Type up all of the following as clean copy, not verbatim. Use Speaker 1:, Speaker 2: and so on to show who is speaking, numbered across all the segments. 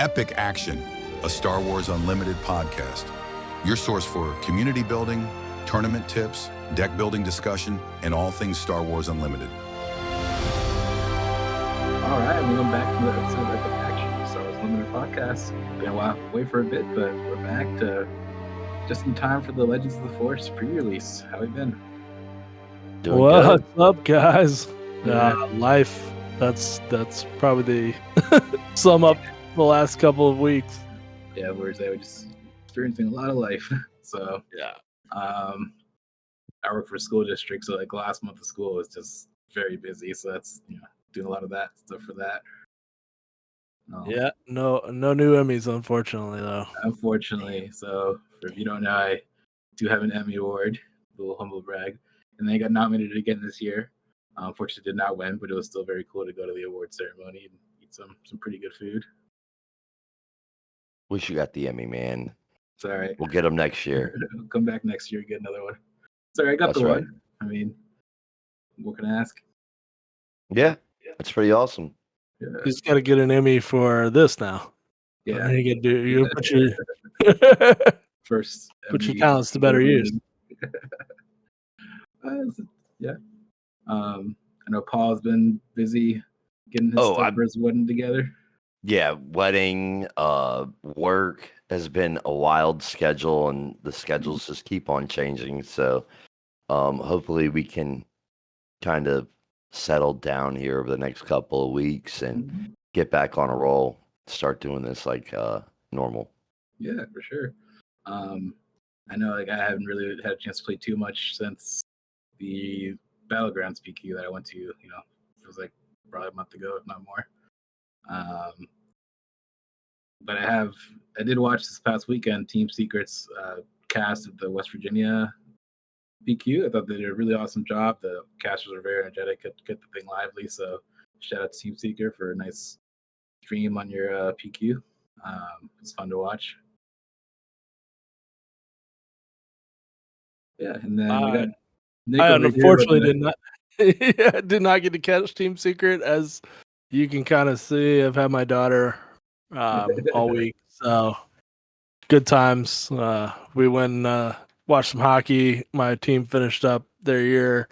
Speaker 1: Epic Action, a Star Wars Unlimited podcast. Your source for community building, tournament tips, deck building discussion, and all things Star Wars Unlimited.
Speaker 2: All right, welcome back to the episode of Epic Action, Star Wars Unlimited podcast. Been a while, away for a bit, but we're back to just in time for the Legends of the Force pre-release. How have you been?
Speaker 3: Doing
Speaker 4: What's
Speaker 3: good.
Speaker 4: up, guys?
Speaker 2: Yeah.
Speaker 4: Life. That's probably the sum up the last couple of weeks.
Speaker 2: Yeah, we're just experiencing a lot of life. So
Speaker 4: Yeah.
Speaker 2: I work for a school district, so like last month of school was just very busy. So that's doing a lot of that stuff for that.
Speaker 4: Yeah. No new Emmys, unfortunately, though.
Speaker 2: Unfortunately, so if you don't know, I do have an Emmy award, a little humble brag, and then I got nominated again this year. Unfortunately, did not win, but it was still very cool to go to the award ceremony and eat some pretty good food.
Speaker 3: Wish you got the Emmy, man.
Speaker 2: It's all right.
Speaker 3: We'll get them next year.
Speaker 2: Come back next year, get another one. Sorry, I got
Speaker 3: That's
Speaker 2: the
Speaker 3: right.
Speaker 2: one. I mean, what can I ask?
Speaker 3: Yeah, that's pretty awesome.
Speaker 2: Yeah.
Speaker 4: You just got to get an Emmy for this now.
Speaker 2: Yeah.
Speaker 4: And you can do. You put your
Speaker 2: First.
Speaker 4: put your
Speaker 2: Emmy
Speaker 4: talents to better use.
Speaker 2: Yeah. I know Paul's been busy getting his stuff for his wedding together.
Speaker 3: Yeah, wedding, work has been a wild schedule, and the schedules just keep on changing. So hopefully we can kind of settle down here over the next couple of weeks and get back on a roll, start doing this like normal.
Speaker 2: Yeah, for sure. I know like I haven't really had a chance to play too much since the Battlegrounds PQ that I went to, it was like probably a month ago, if not more. But I did watch this past weekend Team Secret's cast at the West Virginia PQ. I thought they did a really awesome job. The casters were very energetic, kept the thing lively. So shout out to Team Secret for a nice stream on your PQ. It's fun to watch. Yeah, and then we got Nick
Speaker 4: I
Speaker 2: over here
Speaker 4: unfortunately
Speaker 2: with
Speaker 4: did not get to catch Team Secret, as you can kind of see. I've had my daughter all week, so good times. We went watched some hockey. My team finished up their year.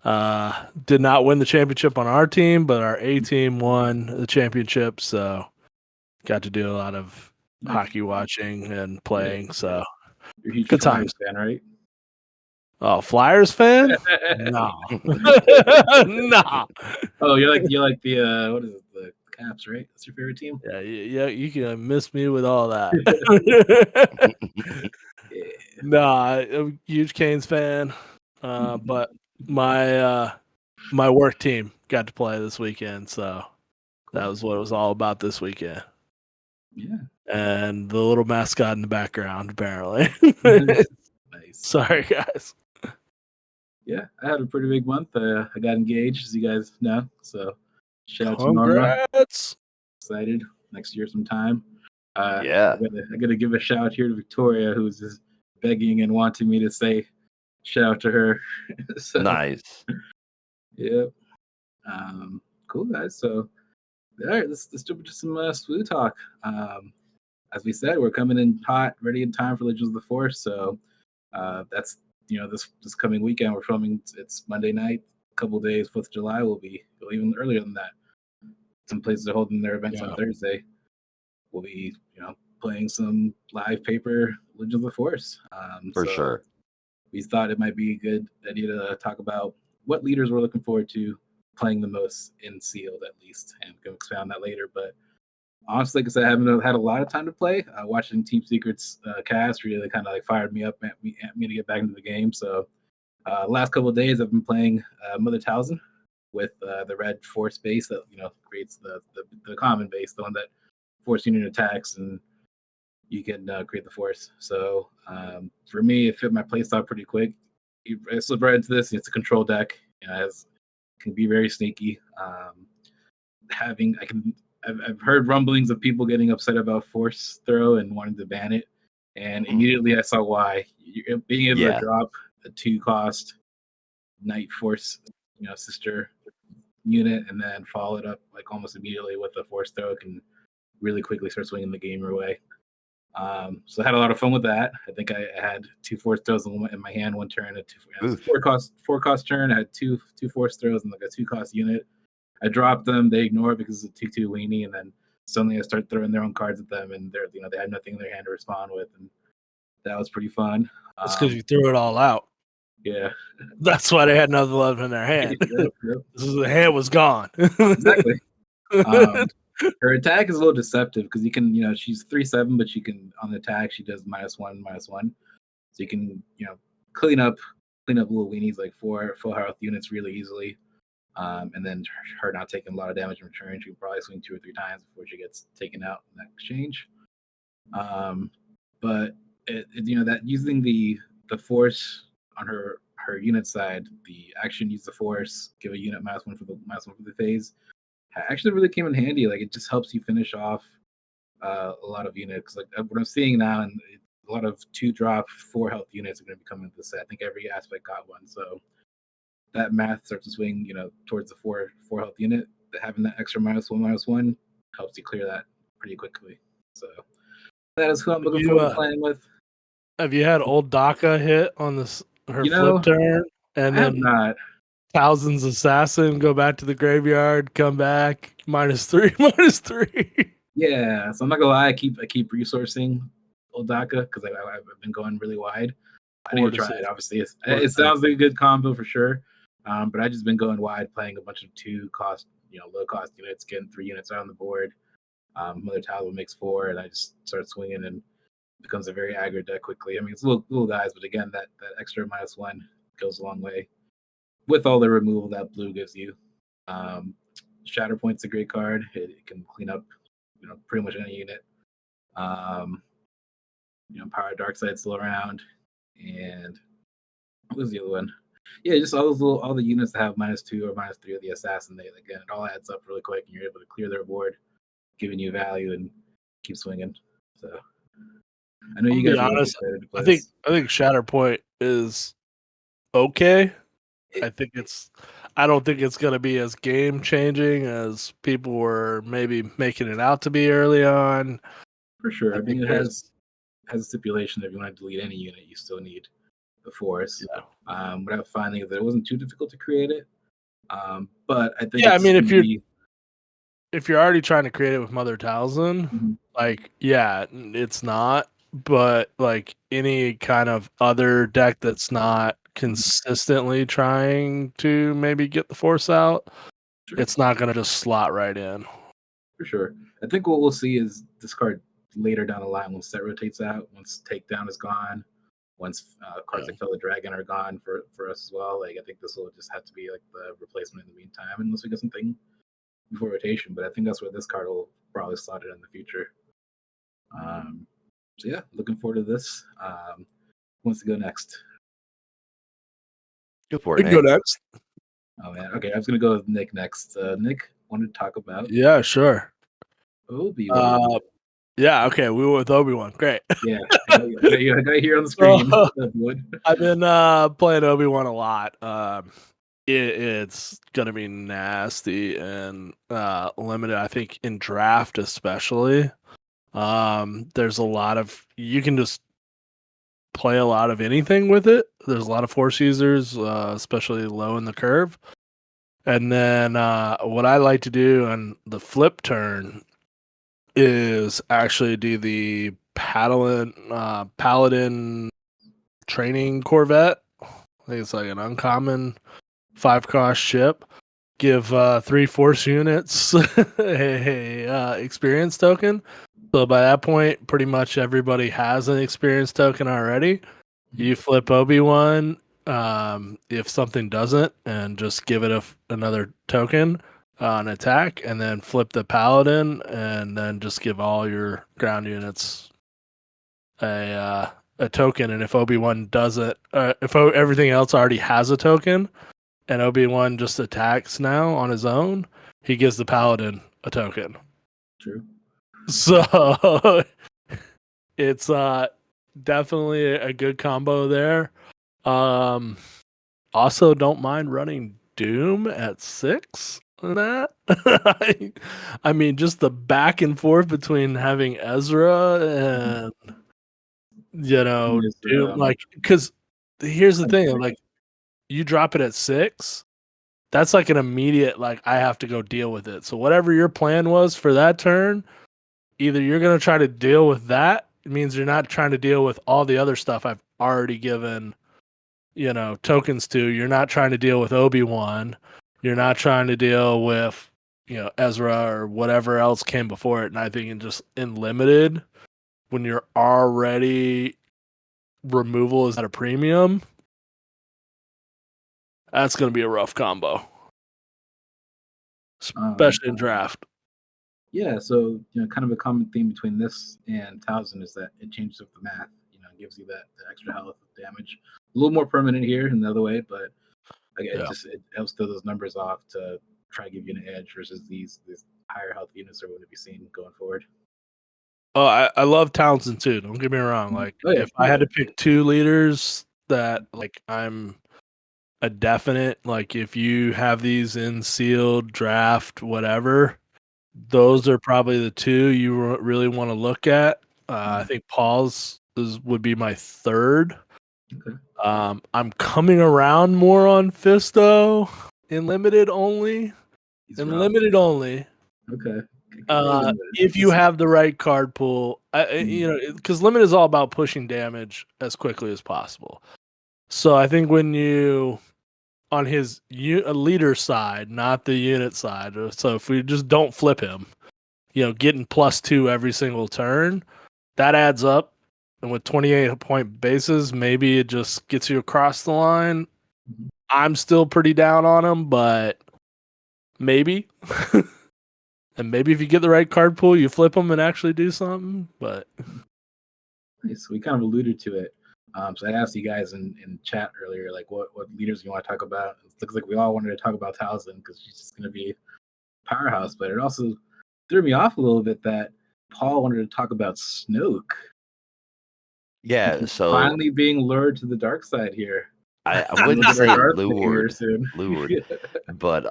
Speaker 4: Did not win the championship on our team, but our A team won the championship. So got to do a lot of hockey watching and playing. So
Speaker 2: You're a huge
Speaker 4: good
Speaker 2: Flyers
Speaker 4: times.
Speaker 2: fan, right?
Speaker 4: Oh, Flyers fan? No, no.
Speaker 2: Oh, you're like the what is it? The Caps, right? That's your favorite team?
Speaker 4: Yeah. You can miss me with all that. Nah, I'm a huge Canes fan. But my work team got to play this weekend, so that was what it was all about this weekend.
Speaker 2: Yeah.
Speaker 4: And the little mascot in the background, apparently.
Speaker 2: Nice.
Speaker 4: Sorry, guys.
Speaker 2: Yeah, I had a pretty big month. I got engaged, as you guys know. So shout out to Norma.
Speaker 4: Congrats.
Speaker 2: Excited next year sometime.
Speaker 3: Yeah.
Speaker 2: I gotta give a shout out here to Victoria, who's just begging and wanting me to say shout out to her. So,
Speaker 3: Nice.
Speaker 2: Yep. Cool guys. So all right, let's jump into some SWU talk. As we said, we're coming in hot, ready in time for Legends of the Force. So that's this coming weekend we're filming. It's Monday night. A couple days, 4th of July will be even earlier than that. Some places are holding their events on Thursday. We'll be playing some live paper Legends of the Force.
Speaker 3: For sure.
Speaker 2: We thought it might be a good idea to talk about what leaders we're looking forward to playing the most in Sealed, at least, and we can expand on that later. But honestly, because I haven't had a lot of time to play, watching Team Secret's cast really kind of like fired me up, at me to get back into the game. So last couple of days, I've been playing Mother Talzin with the red Force base that creates the common base, the one that Force unit attacks, and you can create the Force. So for me, it fit my playstyle pretty quick. I slip right into this. It's a control deck. It can be very sneaky. I've heard rumblings of people getting upset about Force Throw and wanting to ban it, and immediately I saw why. Being able to drop a 2-cost Night Force, sister unit, and then follow it up like almost immediately with a Force Throw can really quickly start swinging the game your way. So I had a lot of fun with that. I think I had 2 force throws in my hand one turn, a 4 cost turn. I had two force throws and like a 2 cost unit. I dropped them. They ignore it because it's a 2/2 weenie, and then suddenly I start throwing their own cards at them, and they have nothing in their hand to respond with, and that was pretty fun.
Speaker 4: That's because you threw it all out.
Speaker 2: Yeah,
Speaker 4: That's why they had nothing left in their hand.
Speaker 2: Yep.
Speaker 4: The hand was gone.
Speaker 2: Exactly. Her attack is a little deceptive because you can, she's 3/7, but she can on the attack she does -1, -1, so you can, clean up little weenies like 4 full health units really easily. And then her not taking a lot of damage in return, she can probably swing 2 or 3 times before she gets taken out in that exchange. But that using the force on her unit side, the action use the force, give a unit -1 for the phase, actually really came in handy. Like it just helps you finish off a lot of units. Like what I'm seeing now, and a lot of 2-drop 4 health units are going to be coming into the set. I think every aspect got one, so that math starts to swing, towards the 4 health unit. Having that extra -1/-1 helps you clear that pretty quickly. So that is who I'm looking forward to playing with.
Speaker 4: Have you had old Daka hit on her flip turn, and then
Speaker 2: not
Speaker 4: Thousands Assassin go back to the graveyard, come back -3, -3?
Speaker 2: Yeah, so I'm not gonna lie, I keep resourcing old Daka because I've been going really wide. I need to try it. Obviously, it sounds like a good combo for sure. But I just been going wide, playing a bunch of 2 cost, low cost units, getting 3 units out on the board. Mother Talbot makes 4, and I just start swinging, and it becomes a very aggro deck quickly. I mean, it's little guys, but again, that extra -1 goes a long way. With all the removal that blue gives you, Shatterpoint's a great card. It can clean up, pretty much any unit. Power Darkside's still around, and what was the other one? Yeah, just all the units that have -2 or -3 of the assassin. Again, it all adds up really quick, and you're able to clear their board, giving you value and keep swinging. So I know you guys are
Speaker 4: honest,
Speaker 2: excited to play
Speaker 4: I think
Speaker 2: this.
Speaker 4: Shatterpoint is okay. I don't think it's going to be as game changing as people were maybe making it out to be early on.
Speaker 2: For sure. I mean, it has a stipulation that if you want to delete any unit, you still need the force.
Speaker 4: Yeah.
Speaker 2: Without finding that it wasn't too difficult to create it. But I think
Speaker 4: if you're already trying to create it with Mother Talzin, it's not. But like any kind of other deck that's not consistently trying to maybe get the force out, it's not going to just slot right in.
Speaker 2: For sure. I think what we'll see is this card later down the line once set rotates out, once Takedown is gone, once cards like Fellow Dragon are gone for us as well. Like I think this will just have to be like the replacement in the meantime, unless we get something before rotation. But I think that's where this card will probably slot it in the future. So yeah, looking forward to this. Who wants to go next?
Speaker 3: Go for it.
Speaker 4: Go next.
Speaker 2: Oh man, okay. I was gonna go with Nick next. Nick wanted to talk about.
Speaker 4: Yeah, sure.
Speaker 2: Obi-Wan.
Speaker 4: Yeah, okay. We went with Obi-Wan. Great.
Speaker 2: Yeah, I got here on the screen.
Speaker 4: I've been playing Obi-Wan a lot. It's gonna be nasty and limited. I think in draft especially. There's a lot of you can just play a lot of anything with it. There's a lot of force users, especially low in the curve. And then what I like to do on the flip turn is actually do the Paladin training Corvette. I think it's like an uncommon 5-cost ship. Give 3 force units a experience token. So by that point, pretty much everybody has an experience token already. You flip Obi-Wan if something doesn't, and just give it another token on attack, and then flip the Paladin, and then just give all your ground units a token. And if Obi-Wan doesn't, if everything else already has a token, and Obi-Wan just attacks now on his own, he gives the Paladin a token.
Speaker 2: True.
Speaker 4: So it's definitely a good combo there. Also, don't mind running Doom at 6. in that. I mean, just the back and forth between having Ezra and
Speaker 2: Yes,
Speaker 4: Doom, like, because here's the thing, like, you drop it at 6, that's like an immediate, like, I have to go deal with it. So whatever your plan was for that turn, either you're gonna try to deal with that. It means you're not trying to deal with all the other stuff I've already given, tokens to. You're not trying to deal with Obi-Wan. You're not trying to deal with, Ezra or whatever else came before it. And I think in limited, when you're already removal is at a premium, that's going to be a rough combo, especially in draft.
Speaker 2: Yeah, so kind of a common theme between this and Towson is that it changes up the math. It gives you that extra health damage. A little more permanent here in the other way, but again, it helps throw those numbers off to try to give you an edge versus these higher health units are going to be seen going forward.
Speaker 4: Oh, I love Townsend too. Don't get me wrong. Like, if I had to pick 2 leaders that, like, I'm a definite, like, if you have these in sealed, draft, whatever, those are probably the 2 you really want to look at. I think Paul's would be my 3rd.
Speaker 2: Okay.
Speaker 4: I'm coming around more on Fisto in limited only. Limited only.
Speaker 2: Okay.
Speaker 4: If you have the right card pool, because limit is all about pushing damage as quickly as possible. So I think when you on his leader side, not the unit side. So if we just don't flip him, getting +2 every single turn, that adds up. And with 28 point bases, maybe it just gets you across the line. I'm still pretty down on him, but maybe. And maybe if you get the right card pool, you flip them and actually do something. But
Speaker 2: nice. We kind of alluded to it. So I asked you guys in chat earlier, like, what leaders you want to talk about. It looks like we all wanted to talk about Towson because she's just going to be a powerhouse. But it also threw me off a little bit that Paul wanted to talk about Snoke.
Speaker 3: Yeah, so
Speaker 2: finally being lured to the dark side here.
Speaker 3: I wouldn't say lured, but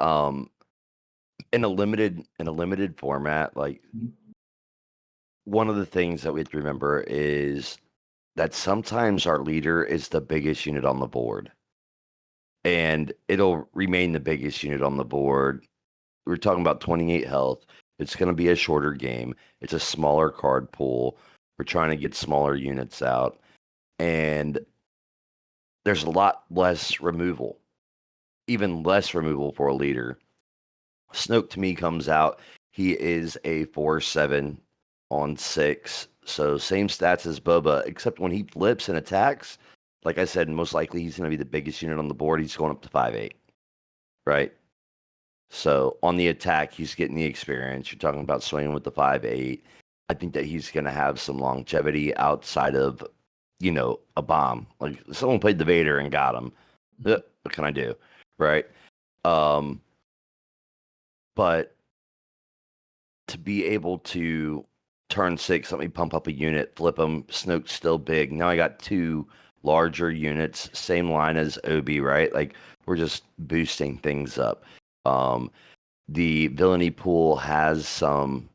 Speaker 3: in a limited format, like, one of the things that we have to remember is that sometimes our leader is the biggest unit on the board, and it'll remain the biggest unit on the board. We're talking about 28 health. It's going to be a shorter game. It's a smaller card pool. We're trying to get smaller units out, and there's a lot less removal, even less removal for a leader. Snoke to me comes out. He is a 4/7 on 6. So same stats as Boba, except when he flips and attacks, like I said, most likely he's going to be the biggest unit on the board. He's going up to 5/8, right? So on the attack, he's getting the experience. You're talking about swinging with the 5/8. I think that he's going to have some longevity outside of, a bomb. Like, someone played the Vader and got him. What can I do, right? But to be able to turn 6, let me pump up a unit, flip them, Snoke's still big. Now I got 2 larger units, same line as Obi, right? Like, we're just boosting things up. The villainy pool has some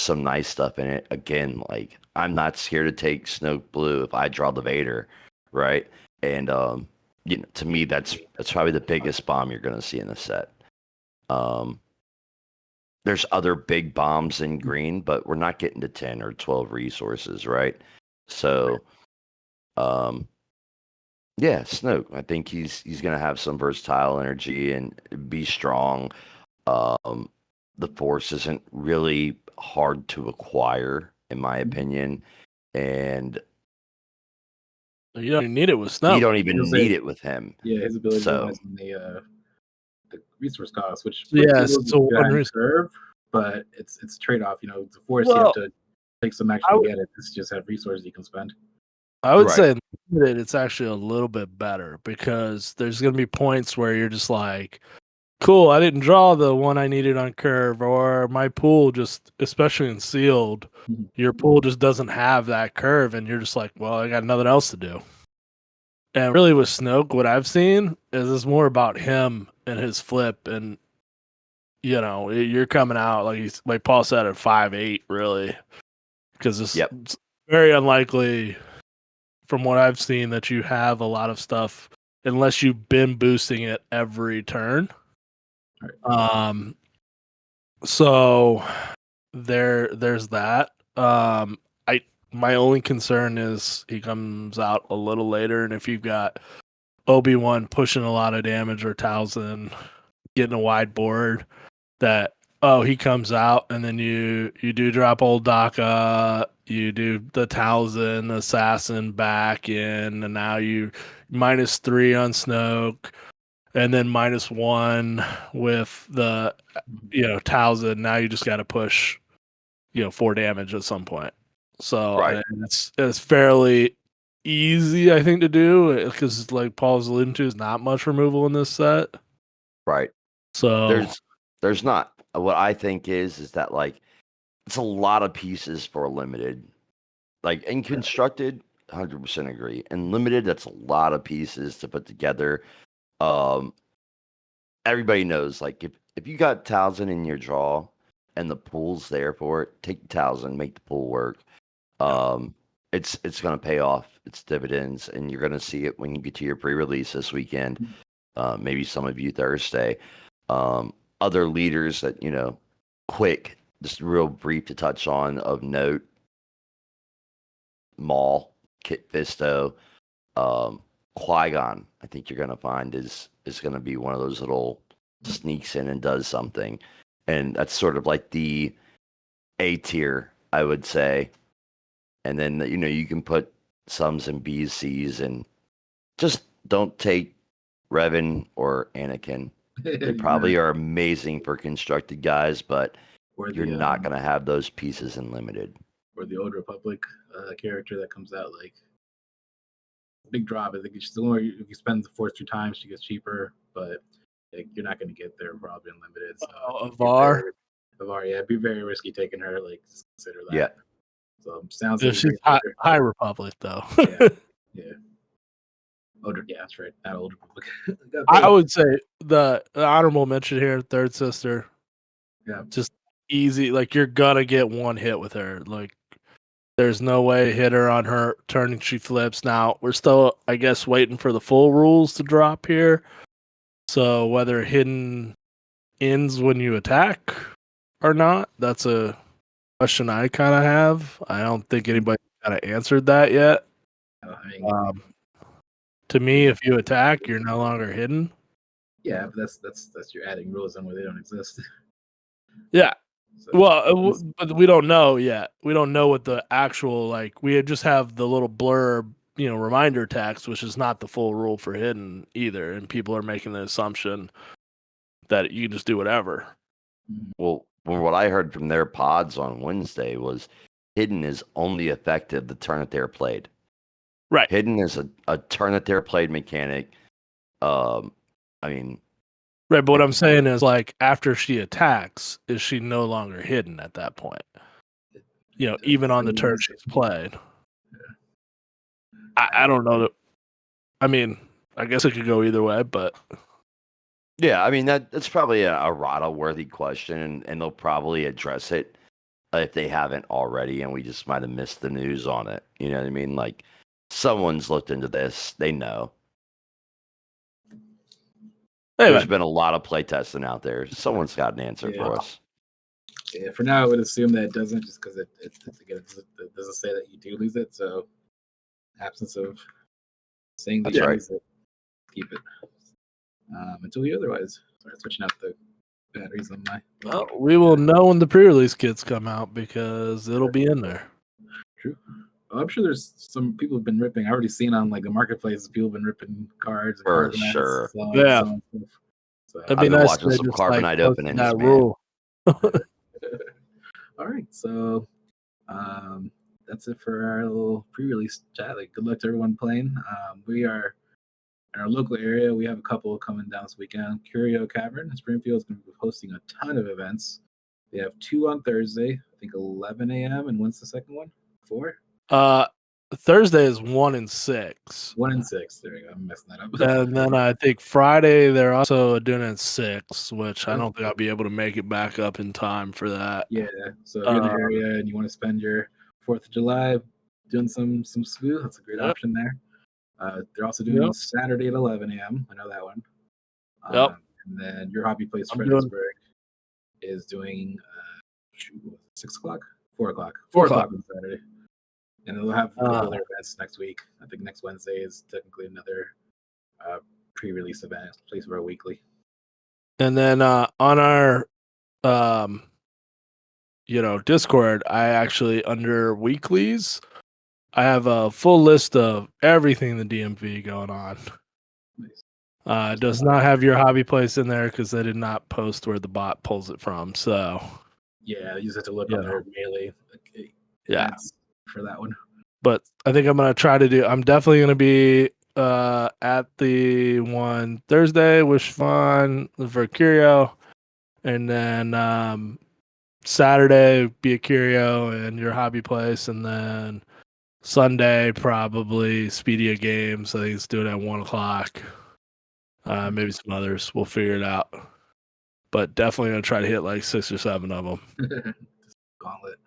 Speaker 3: nice stuff in it. Again, like, I'm not scared to take Snoke Blue if I draw the Vader, right? And to me, that's probably the biggest bomb you're going to see in the set. There's other big bombs in green, but we're not getting to 10 or 12 resources, right? So, yeah, Snoke. I think he's going to have some versatile energy and be strong. The Force isn't really hard to acquire, in my opinion, and
Speaker 4: you don't even need it with Snoke.
Speaker 3: You don't even need it with him.
Speaker 2: Yeah, his ability to the resource cost, which
Speaker 4: it's a one
Speaker 2: curve, but it's trade off. The Force, you have to take some action to get it. It's just have resources you can spend.
Speaker 4: I would say it's actually a little bit better because there's going to be points where you're just like, cool, I didn't draw the one I needed on curve, or my pool just, especially in sealed, your pool just doesn't have that curve, and you're just like, well, I got nothing else to do. And really with Snoke, what I've seen is it's more about him and his flip, and you're coming out like Paul said at 5'8", really, because
Speaker 3: Yep.
Speaker 4: it's very unlikely, from what I've seen, that you have a lot of stuff unless you've been boosting it every turn.
Speaker 2: Right.
Speaker 4: So there's that. My only concern is he comes out a little later, and if you've got Obi-Wan pushing a lot of damage or Towson getting a wide board, that he comes out and then you do drop old Daka, you do the Towson assassin back in, and now you -3 on Snoke, and then -1 with the Towson. Now you just got to push 4 damage at some point. So
Speaker 3: Right.
Speaker 4: it's fairly easy, I think, to do, because like Paul's alluding to, is not much removal in this set.
Speaker 3: Right.
Speaker 4: So
Speaker 3: There's not. What I think is that like it's a lot of pieces for limited. Like in constructed, 100% agree. And limited, that's a lot of pieces to put together. Everybody knows, like if you got Towson in your draw and the pool's there for it, take the Towson, make the pool work. It's going to pay off its dividends, and you're going to see it when you get to your pre-release this weekend. Maybe some of you Thursday. Other leaders that quick, just real brief to touch on of note: Maul, Kit Fisto, Qui-Gon. I think you're going to find is going to be one of those little sneaks in and does something, and that's sort of like the A tier, I would say. And then you can put sums and B's, C's, and just don't take Revan or Anakin. They probably are amazing for constructed guys, but you're not going to have those pieces in limited.
Speaker 2: Or the Old Republic character that comes out, like, big drop. I think it's the more you spend the Force 2 times, she gets cheaper, but you're not going to get there probably unlimited. So
Speaker 4: Avar,
Speaker 2: yeah, it'd be very risky taking her. Like, just consider that.
Speaker 3: Yeah.
Speaker 2: So sounds like
Speaker 4: she's High Republic though.
Speaker 2: Yeah. Older, yeah, that's right. That Old Republic.
Speaker 4: I would say the honorable mention here, Third Sister.
Speaker 2: Yeah.
Speaker 4: Just easy. Like, you're gonna get one hit with her. Like, there's no way to hit her on her turn and she flips. Now we're still, I guess, waiting for the full rules to drop here. So whether hidden ends when you attack or not, that's a question I kind of have. I don't think anybody kind of answered that yet. To me, if you attack, you're no longer hidden.
Speaker 2: Yeah, but that's you're adding rules in where they don't exist.
Speaker 4: Yeah.
Speaker 2: So,
Speaker 4: Well, but we don't know yet. We don't know what the actual, like, we just have the little blurb, reminder text, which is not the full rule for hidden either. And people are making the assumption that you can just do whatever.
Speaker 3: Well, what I heard from their pods on Wednesday was hidden is only effective the turn that they're played.
Speaker 4: Right.
Speaker 3: Hidden is a turn that they're played mechanic.
Speaker 4: Right, but what I'm saying is, like, after she attacks, is she no longer hidden at that point? Even on the turn she's played. I don't know that. I mean, I guess it could go either way, but
Speaker 3: yeah, I mean that's probably a Rada-worthy question, and they'll probably address it if they haven't already, and we just might have missed the news on it. You know what I mean? Like, someone's looked into this; they know.
Speaker 2: Anyway.
Speaker 3: There's been a lot of playtesting out there. Someone's got an answer for us.
Speaker 2: Yeah, for now, I would assume that it doesn't, just because it doesn't say that you do lose it. So, absence of saying that you lose it, keep it until we otherwise start switching out the batteries on my.
Speaker 4: Well, we will know when the pre-release kits come out, because it'll be in there.
Speaker 2: True. Well, I'm sure there's some people have been ripping. I already seen on like the marketplace, people have been ripping cards.
Speaker 3: For sure.
Speaker 4: Yeah.
Speaker 2: So,
Speaker 4: I've been watching
Speaker 3: some Carbonite openings,
Speaker 4: that
Speaker 3: man.
Speaker 4: rule.
Speaker 2: All right, so that's it for our little pre-release chat. Like, good luck to everyone playing. We are in our local area. We have a couple coming down this weekend. Curio Cavern in Springfield is going to be hosting a ton of events. They have 2 on Thursday, I think 11 a.m. And when's the second one? 4?
Speaker 4: Thursday is 1 and 6.
Speaker 2: 1 and 6. There you go. I'm messing that up.
Speaker 4: And then I think Friday they're also doing it at 6, which I don't think I'll be able to make it back up in time for that.
Speaker 2: Yeah. So if you're in the area and you want to spend your 4th of July doing some SWU, that's a great option there. They're also doing Saturday at 11 a.m. I know that one. And then your hobby place, Fredericksburg, is doing 6 o'clock, 4 o'clock, 4 o'clock on Saturday. And they'll have other events next week. I think next Wednesday is technically another pre-release event, place for a weekly.
Speaker 4: And then on our Discord, I actually under weeklies, I have a full list of everything in the DMV going on. Nice. It does not have your hobby place in there because they did not post where the bot pulls it from. So
Speaker 2: yeah, you just have to look on their Melee. For that one.
Speaker 4: But I think I'm gonna try to do. I'm definitely gonna be at the one Thursday, Wish Fun for Curio, and then Saturday be a Curio and your hobby place, and then Sunday probably Speedia Games. I think it's doing at 1 o'clock. Maybe some others. We'll figure it out. But definitely gonna try to hit like 6 or 7 of them.
Speaker 2: Gauntlet.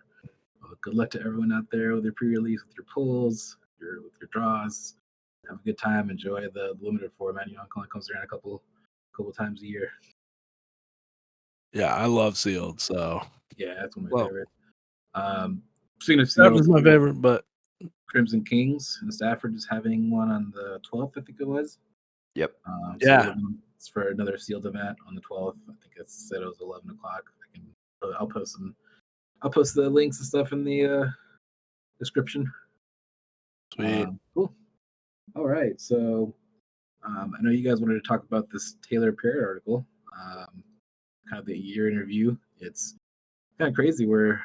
Speaker 2: Well, good luck to everyone out there with your pre-release, with your pulls, with your draws. Have a good time. Enjoy the limited format. It only comes around a couple times a year.
Speaker 4: Yeah, I love Sealed. So
Speaker 2: yeah, that's one of my favorites. Speaking of Sealed,
Speaker 4: that was my favorite, but
Speaker 2: Crimson Kings in Stafford is having one on the 12th, I think it was.
Speaker 3: Yep.
Speaker 4: Yeah.
Speaker 2: It's for another Sealed event on the 12th. I think it said it was 11 o'clock. I'll post the links and stuff in the description.
Speaker 4: Sweet.
Speaker 2: Cool. All right. So I know you guys wanted to talk about this Tyler Parrot article, kind of the year in review. It's kind of crazy. We're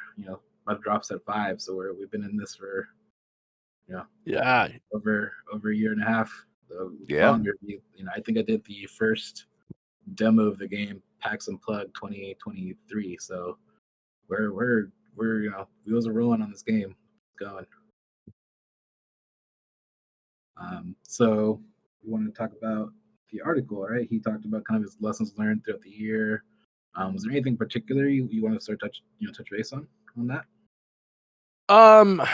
Speaker 2: about drops at 5, so we've been in this for over a year and a half. So longer. I think I did the first demo of the game, PAX Unplugged 2023. So we're wheels are rolling on this game. It's going. So we wanted to talk about the article, right? He talked about kind of his lessons learned throughout the year. Was there anything particular you want to start touch base on that?
Speaker 4: I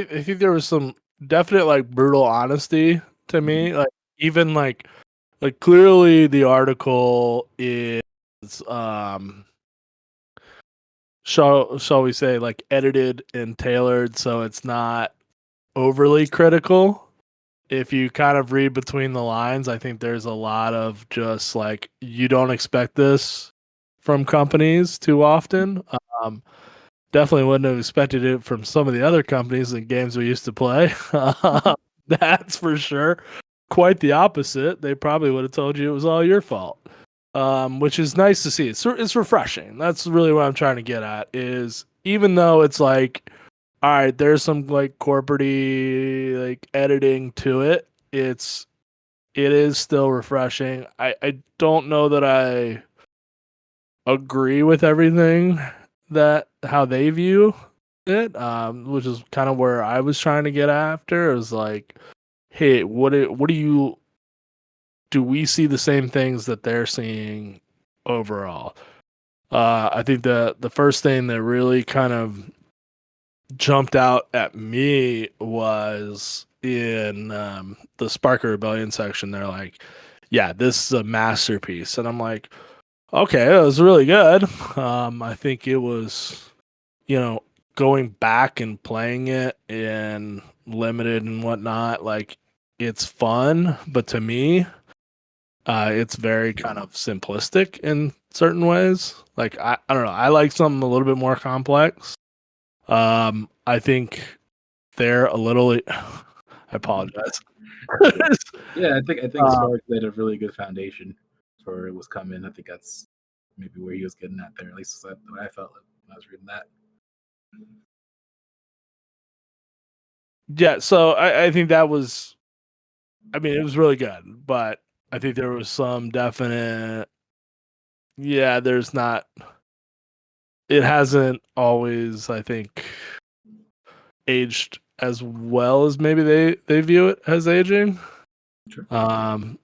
Speaker 4: think there was some definite like brutal honesty to me. Like even like clearly the article is shall we say like edited and tailored so it's not overly critical. If you kind of read between the lines, I think there's a lot of just like you don't expect this from companies too often. Definitely wouldn't have expected it from some of the other companies and games we used to play. That's for sure. Quite the opposite. They probably would have told you it was all your fault, which is nice to see. It's refreshing. That's really what I'm trying to get at is even though it's like, all right, there's some like corporate-y like editing to it. It is still refreshing. I don't know that I agree with everything that how they view it, which is kind of where I was trying to get after. It was like, hey, do we see the same things that they're seeing overall? I think the first thing that really kind of jumped out at me was in the Sparker Rebellion section. They're like, yeah, this is a masterpiece. And I'm like, okay, it was really good. I think it was, going back and playing it in limited and whatnot, like it's fun, but to me, it's very kind of simplistic in certain ways. Like I don't know, I like something a little bit more complex. I think they're a little. I apologize.
Speaker 2: Yeah, I think Spark laid a really good foundation for it was coming. I think that's maybe where he was getting at there. At least that's what I felt like when I was reading that.
Speaker 4: Yeah, so I think that was. I mean, it was really good, but I think there was some definite. Yeah, there's not. It hasn't always, I think, aged as well as maybe they view it as aging.
Speaker 2: Sure.
Speaker 4: Um,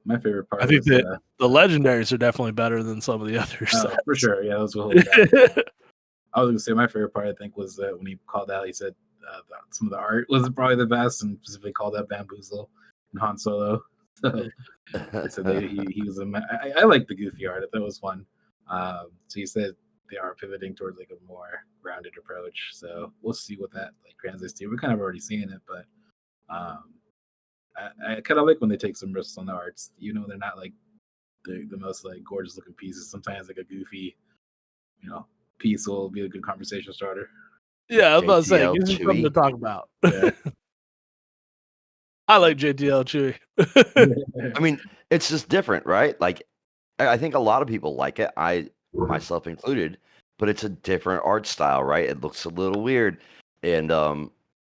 Speaker 2: My favorite part
Speaker 4: I think
Speaker 2: was
Speaker 4: that the legendaries are definitely better than some of the other sets.
Speaker 2: for sure. Yeah, those were I was gonna say my favorite part. I think was when he called out. He said some of the art was probably the best, and specifically called out Bamboozle and Han Solo. So he said he was I like the goofy art. That was fun. So he said they are pivoting towards like a more grounded approach. So we'll see what that like translates to. We're kind of already seeing it, but I kind of like when they take some risks on the arts. You know, they're not like the most like gorgeous looking pieces. Sometimes like a goofy, piece will be a good conversation starter.
Speaker 4: Yeah, I was about to say,
Speaker 3: JTL
Speaker 4: gives you something to
Speaker 3: Chewy.
Speaker 4: talk about.
Speaker 2: Yeah.
Speaker 4: I like JTL Chewy.
Speaker 3: I mean, it's just different, right? Like, I think a lot of people like it, I myself included, but it's a different art style, right? It looks a little weird, and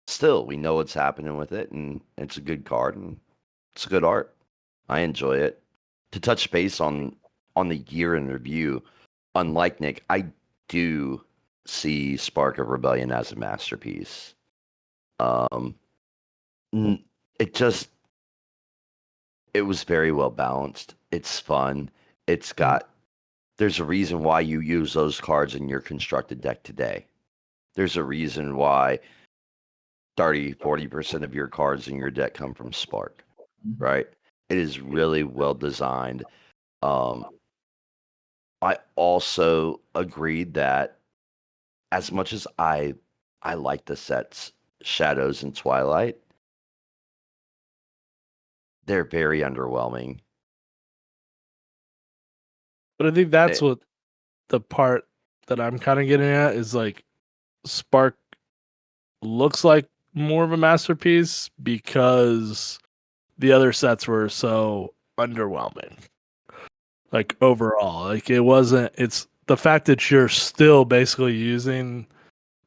Speaker 3: still, we know what's happening with it, and it's a good card, and it's good art. I enjoy it. To touch base on the year in review, unlike Nick, I do see Spark of Rebellion as a masterpiece. Um, n- it just it was very well balanced. It's fun. It's got there's a reason why you use those cards in your constructed deck today. There's a reason why 30-40% of your cards in your deck come from Spark, right? It is really well designed. I also agreed that as much as I like the sets Shadows and Twilight, they're very underwhelming.
Speaker 4: But I think that's
Speaker 3: It-
Speaker 4: what the part that I'm kind of getting at is like Spark looks like more of a masterpiece because the other sets were so underwhelming. Like overall, like it's the fact that you're still basically using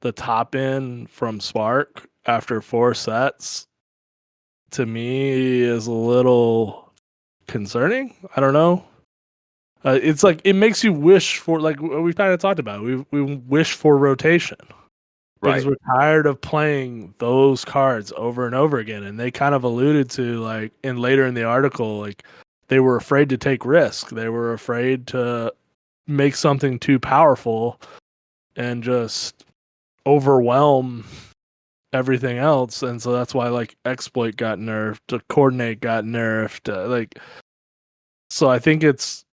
Speaker 4: the top end from Spark after 4 sets to me is a little concerning. I don't know. It's like it makes you wish for like we've kind of talked about. We wish for rotation because
Speaker 3: right.
Speaker 4: we're tired of playing those cards over and over again. And they kind of alluded to like in later in the article, like they were afraid to take risk. They were afraid to make something too powerful and just overwhelm everything else. And so that's why like exploit got nerfed, the coordinate got nerfed. Like so I think it's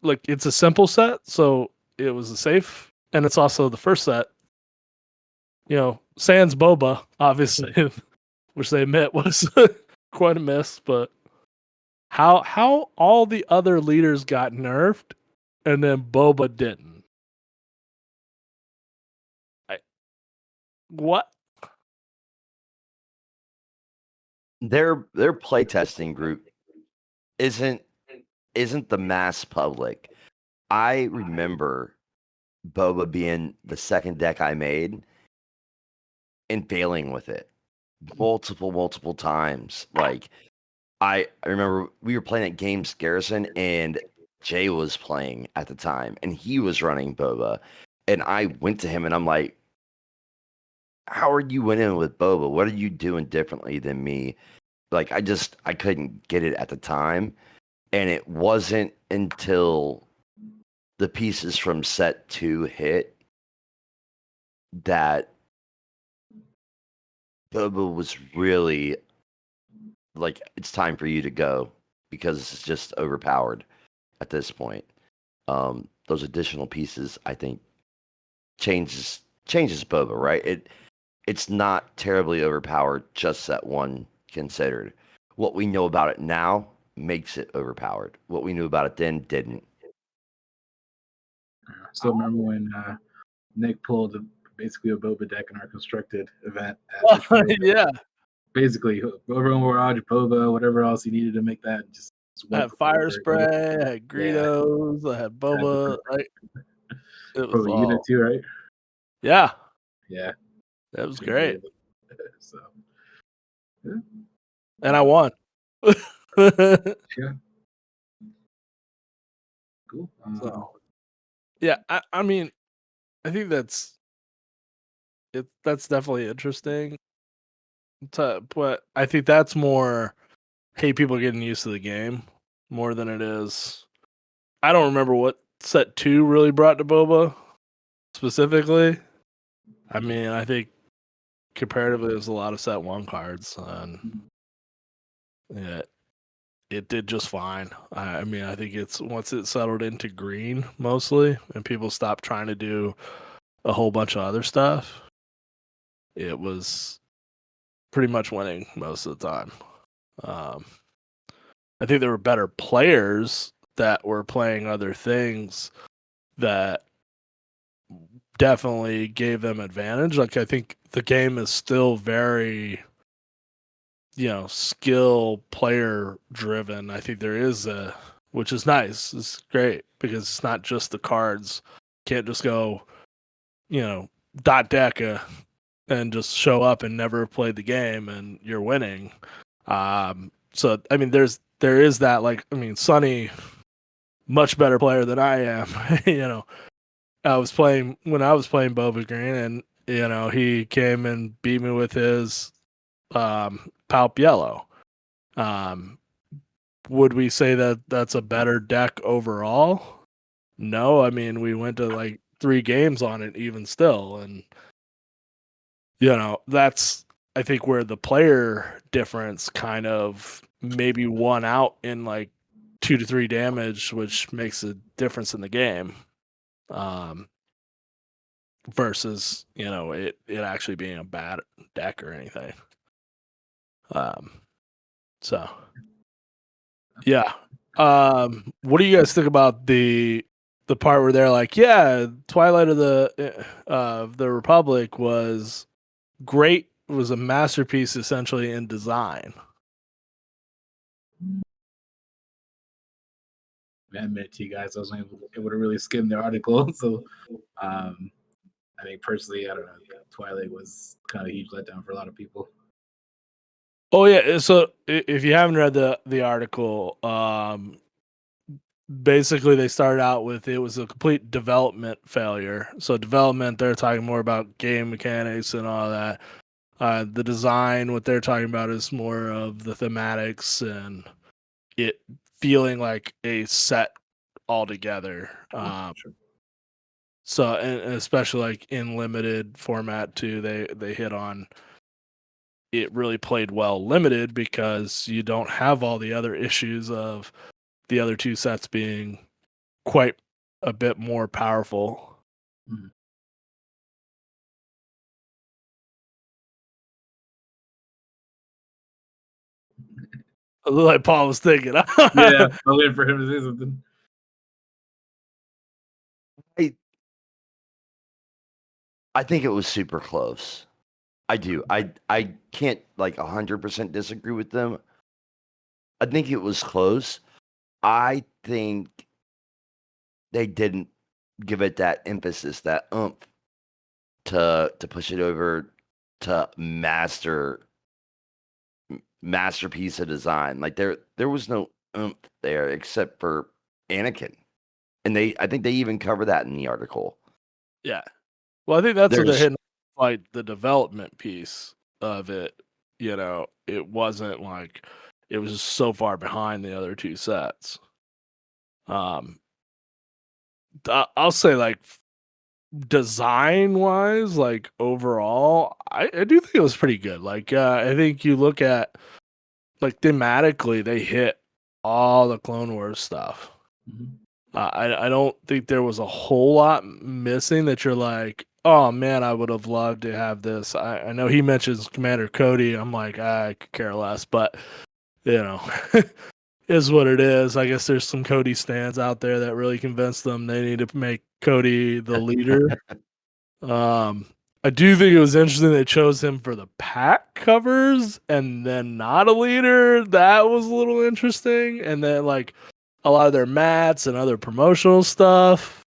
Speaker 4: like it's a simple set, so it was a safe, and it's also the first set. Sans Boba, obviously, which they admit was quite a miss, but how all the other leaders got nerfed and then Boba didn't. What?
Speaker 3: Their playtesting group isn't the mass public. I remember Boba being the second deck I made and failing with it multiple times. Like I remember we were playing at Games Garrison and Jay was playing at the time and he was running Boba. And I went to him and I'm like, how are you winning with Boba? What are you doing differently than me? Like I couldn't get it at the time. And it wasn't until the pieces from set 2 hit that Boba was really like, it's time for you to go because it's just overpowered at this point. Those additional pieces, I think, changes Boba, right? It's not terribly overpowered, just set 1 considered. What we know about it now makes it overpowered. What we knew about it then didn't.
Speaker 2: Still remember when Nick pulled basically a Boba deck in our constructed event.
Speaker 4: Yeah,
Speaker 2: Basically, everyone wore Boba, whatever else he needed to make that. Just
Speaker 4: I had fire spray, I had Greedos, I had Boba. Right? It was
Speaker 2: Boba unit too, right?
Speaker 4: Yeah,
Speaker 2: Yeah,
Speaker 4: that was great,
Speaker 2: so yeah.
Speaker 4: and I won.
Speaker 2: Yeah, cool.
Speaker 4: So, yeah, I mean, I think that's that's definitely interesting. But I think that's more, hey, people getting used to the game more than it is. I don't remember what set 2 really brought to Boba specifically. I mean, I think comparatively, there's a lot of set 1 cards, and yeah, it did just fine. I mean, I think it's once it settled into green mostly, and people stopped trying to do a whole bunch of other stuff, it was pretty much winning most of the time. I think there were better players that were playing other things that definitely gave them advantage. Like, I think the game is still very, skill player driven. I think there is which is nice. It's great because it's not just the cards. You can't just go, dot deck and just show up and never play the game and you're winning. So I mean, there is that. Like, I mean, Sonny, much better player than I am. I was playing Boba Green, and he came and beat me with his Palp Yellow. Would we say that that's a better deck overall? No, I mean, we went to like 3 games on it even still, and that's, I think, where the player difference kind of maybe won out in like 2 to 3 damage, which makes a difference in the game. Versus, it actually being a bad deck or anything. So yeah. What do you guys think about the part where they're like, yeah, Twilight of the Republic was great, was a masterpiece essentially in design?
Speaker 2: I admit to you guys, I was able to really skim the article. So I think personally, I don't know, Twilight was kind of a huge letdown for a lot of people.
Speaker 4: Oh yeah, so if you haven't read the article, basically they started out with it was a complete development failure. So development, they're talking more about game mechanics and all that. The design, what they're talking about is more of the thematics and it feeling like a set altogether.
Speaker 2: Sure.
Speaker 4: So, and especially like in limited format too, they hit on it really played well limited because you don't have all the other issues of the other 2 sets being quite a bit more powerful.
Speaker 2: Mm-hmm.
Speaker 4: Like Paul was thinking.
Speaker 2: Yeah, I'm waiting for him to say something.
Speaker 3: I think it was super close. I do. I can't like 100% disagree with them. I think it was close. I think they didn't give it that emphasis, that oomph to push it over to masterpiece of design. Like there was no oomph there except for Anakin. And I think they even cover that in the article.
Speaker 4: Yeah. Well, I think that's what they're
Speaker 3: There's
Speaker 4: hitting, like the development piece of it. It wasn't like it was just so far behind the other 2 sets. I'll say like design wise, like overall, I do think it was pretty good. Like I think you look at like thematically, they hit all the Clone Wars stuff.
Speaker 2: Mm-hmm.
Speaker 4: I don't think there was a whole lot missing that you're like, oh man, I would have loved to have this. I know he mentions Commander Cody. I'm like, I could care less, but is what it is. I guess there's some Cody stands out there that really convinced them they need to make Cody the leader. I do think it was interesting they chose him for the pack covers and then not a leader. That was a little interesting. And then like a lot of their mats and other promotional stuff.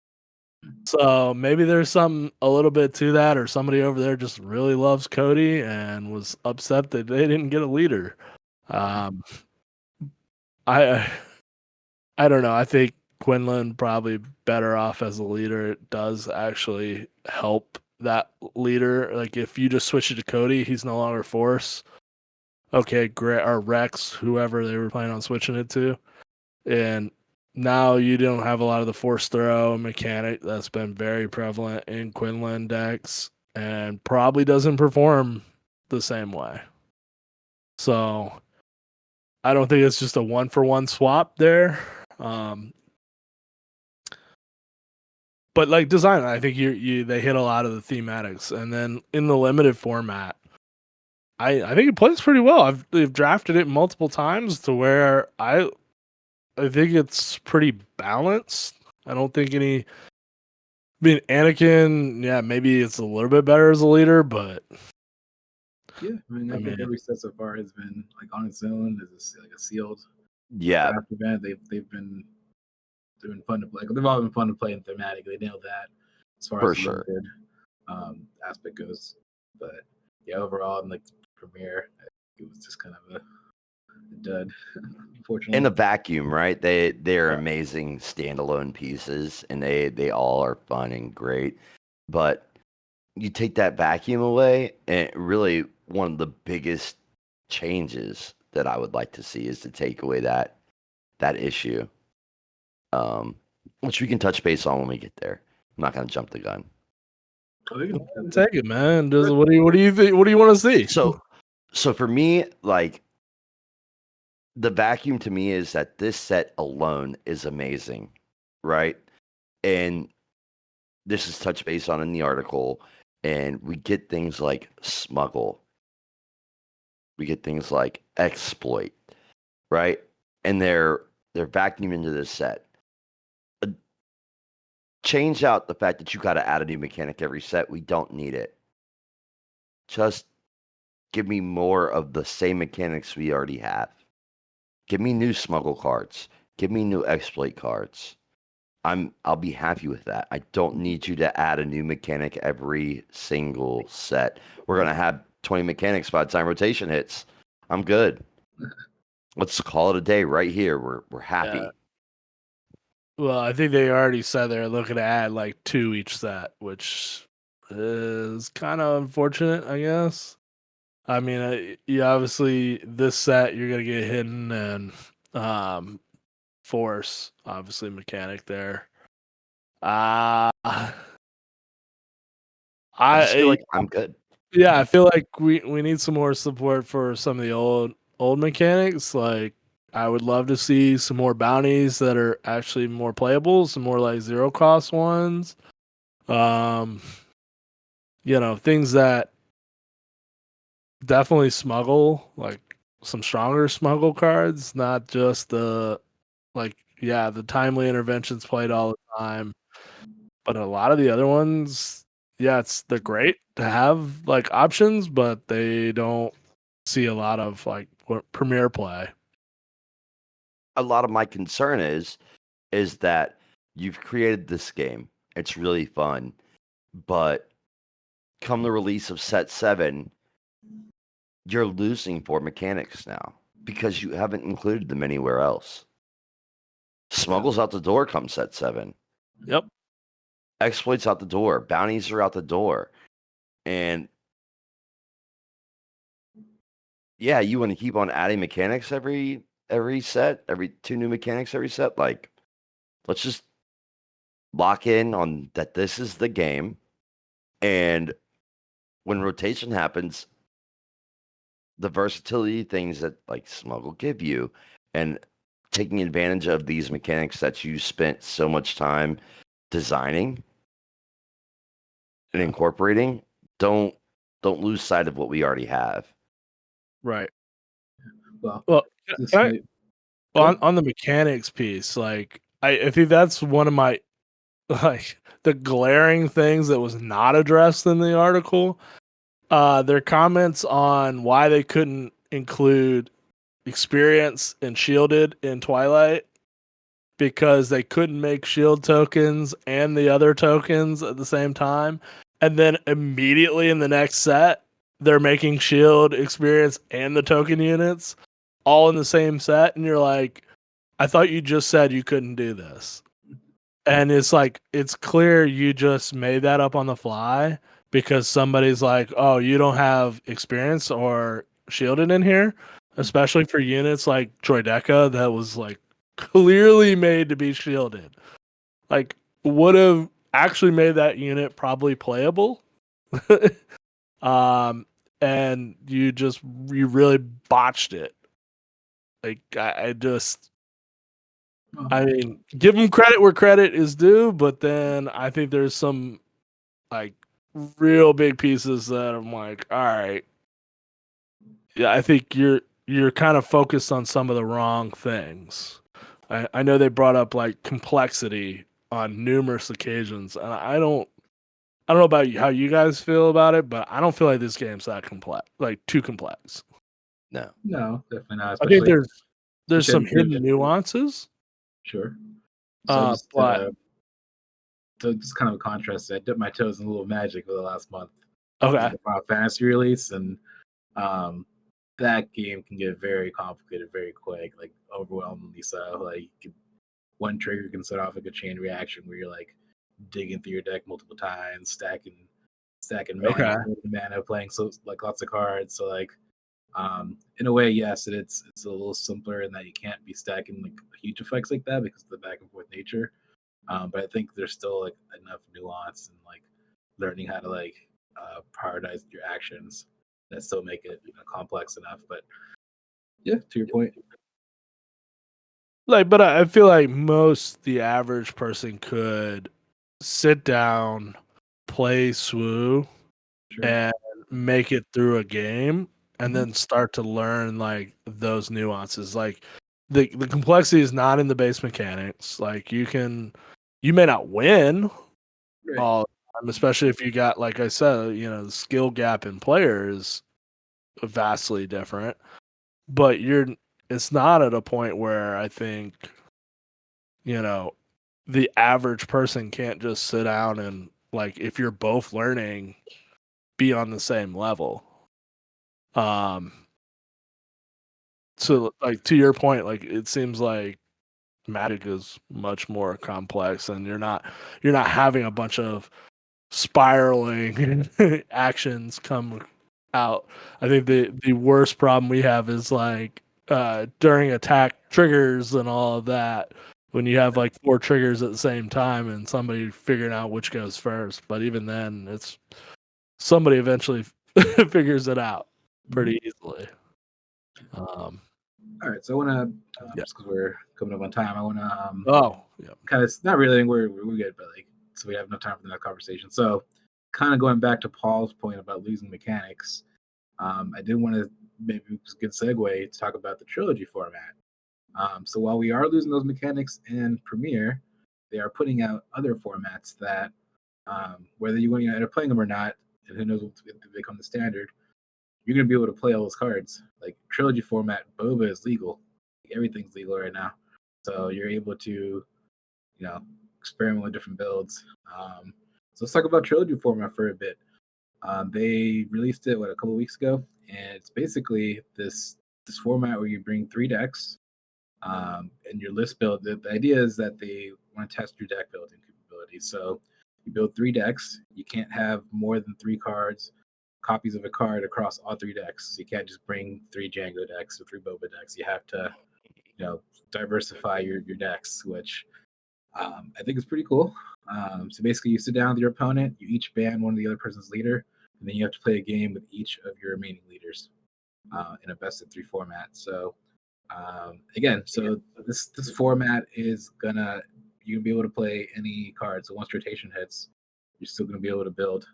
Speaker 4: So maybe there's something a little bit to that, or somebody over there just really loves Cody and was upset that they didn't get a leader. I don't know. I think Quinlan probably better off as a leader. It does actually help that leader. Like if you just switch it to Cody, he's no longer force. Okay, great. Or Rex, whoever they were planning on switching it to, and now you don't have a lot of the force throw mechanic that's been very prevalent in Quinlan decks, and probably doesn't perform the same way. So I don't think it's just a 1-for-1 swap there. But like design, I think they hit a lot of the thematics, and then in the limited format, I think it plays pretty well. They've drafted it multiple times to where I think it's pretty balanced. I don't think any. I mean, Anakin, yeah, maybe it's a little bit better as a leader, but
Speaker 2: Yeah, I think every set so far has been like on its own as like a sealed draft event. They've been fun to play. They've all been fun to play in thematic. They nailed that as far
Speaker 3: For
Speaker 2: as the
Speaker 3: sure.
Speaker 2: limited aspect goes. But yeah, overall, in like Premiere, it was just kind of a dud, unfortunately.
Speaker 3: In a vacuum, right? They're
Speaker 2: Yeah.
Speaker 3: amazing standalone pieces, and they all are fun and great. But you take that vacuum away, and really one of the biggest changes that I would like to see is to take away that issue, which we can touch base on when we get there. I'm not going to jump the gun.
Speaker 4: take it, man. What do you think? What do you want to see?
Speaker 3: So for me, like the vacuum to me is that this set alone is amazing, right? And this is touch base on in the article, and we get things like smuggle, we get things like exploit, right? And they're vacuuming into this set. Change out the fact that you got to add a new mechanic every set. We don't need it. Just give me more of the same mechanics we already have. Give me new smuggle cards. Give me new exploit cards. I'll be happy with that. I don't need you to add a new mechanic every single set. We're gonna have 20 mechanics by the time rotation hits. I'm good. Let's call it a day right here. We're happy.
Speaker 4: Yeah. Well, I think they already said they're looking to add like 2 each set, which is kind of unfortunate, I guess. I mean, you obviously this set you're gonna get hidden and force, obviously mechanic there. I
Speaker 3: just feel like I'm good.
Speaker 4: Yeah, I feel like we need some more support for some of the old mechanics. Like I would love to see some more bounties that are actually more playable, some more like 0 cost ones. Things that definitely smuggle, like some stronger smuggle cards, not just the timely interventions played all the time. But a lot of the other ones, they're great to have like options, but they don't see a lot of like premier play.
Speaker 3: A lot of my concern is that you've created this game. It's really fun, but come the release of set 7, you're losing 4 mechanics now because you haven't included them anywhere else. Smuggles out the door come set 7.
Speaker 4: Yep.
Speaker 3: Exploits out the door. Bounties are out the door. And yeah, you want to keep on adding mechanics every set, every 2 new mechanics every set. Like, let's just lock in on that this is the game. And when rotation happens, the versatility things that like Smuggle give you and taking advantage of these mechanics that you spent so much time designing and incorporating, don't lose sight of what we already have.
Speaker 4: Right.
Speaker 2: Well,
Speaker 4: on the mechanics piece, like I think that's one of my like the glaring things that was not addressed in the article. Their comments on why they couldn't include experience and shielded in Twilight because they couldn't make shield tokens and the other tokens at the same time. And then immediately in the next set, they're making shield, experience, and the token units all in the same set. And you're like, I thought you just said you couldn't do this. And it's like, it's clear you just made that up on the fly because somebody's like, "Oh, you don't have experience or shielded in here," especially for units like Troideka that was like clearly made to be shielded. Like, would have actually made that unit probably playable. um, and you really botched it. Like, I mean, give them credit where credit is due, but then I think there's some like real big pieces that I'm like, all right, yeah, I think you're kind of focused on some of the wrong things. I know they brought up like complexity on numerous occasions, and I don't know about how you guys feel about it, but I don't feel like this game's that complex, like too complex.
Speaker 3: No.
Speaker 2: No, definitely not.
Speaker 4: I think
Speaker 2: Especially
Speaker 4: there's some
Speaker 2: especially
Speaker 4: hidden nuances,
Speaker 2: sure. So
Speaker 4: but
Speaker 2: just kind of a contrast. I dipped my toes in a little Magic for the last month.
Speaker 4: okay,
Speaker 2: The Final Fantasy release, and that game can get very complicated very quick, like overwhelmingly so. Like one trigger can set off like a chain reaction where you're like digging through your deck multiple times, stacking
Speaker 4: okay,
Speaker 2: mana, playing so like lots of cards. So like in a way, yes, it's a little simpler in that you can't be stacking like huge effects like that because of the back and forth nature. But I think there's still like enough nuance and like learning how to like prioritize your actions that still make it complex enough. But yeah, to your point,
Speaker 4: like, but I feel like the average person could sit down, play SWU,
Speaker 2: sure.
Speaker 4: and make it through a game, and
Speaker 2: Mhm.
Speaker 4: then start to learn like those nuances. Like the complexity is not in the base mechanics. Like you may not win
Speaker 2: Right.
Speaker 4: all the time, especially if you got, like I said, the skill gap in player is vastly different. But it's not at a point where I think, the average person can't just sit down and, like, if you're both learning, be on the same level. So like to your point, like it seems like Magic is much more complex, and you're not having a bunch of spiraling actions come out. I think the worst problem we have is like during attack triggers and all of that, when you have like 4 triggers at the same time and somebody figuring out which goes first. But even then, it's somebody eventually figures it out pretty easily.
Speaker 2: All right, so I want to
Speaker 4: Yeah.
Speaker 2: just because we're coming up on time, I want to
Speaker 4: Yeah.
Speaker 2: kind of not really. We're good, but like so we have enough time for that conversation. So kind of going back to Paul's point about losing mechanics, I did want to maybe it's a good segue to talk about the trilogy format. So while we are losing those mechanics in Premiere, they are putting out other formats that, whether you want to end up playing them or not, and who knows if they become the standard, you're gonna be able to play all those cards. Like trilogy format, Boba is legal. Everything's legal right now, so you're able to, experiment with different builds. So let's talk about trilogy format for a bit. They released it a couple weeks ago, and it's basically this format where you bring 3 decks and your list build. The idea is that they want to test your deck building capabilities. So you build 3 decks. You can't have more than 3 copies of a card across all 3 decks. So you can't just bring 3 Django decks or 3 Boba decks. You have to, diversify your decks, which I think is pretty cool. So basically, you sit down with your opponent, you each ban one of the other person's leader, and then you have to play a game with each of your remaining leaders in a best-of-3 format. So again, so this format is you're gonna be able to play any card. So once rotation hits, you're still gonna be able to build,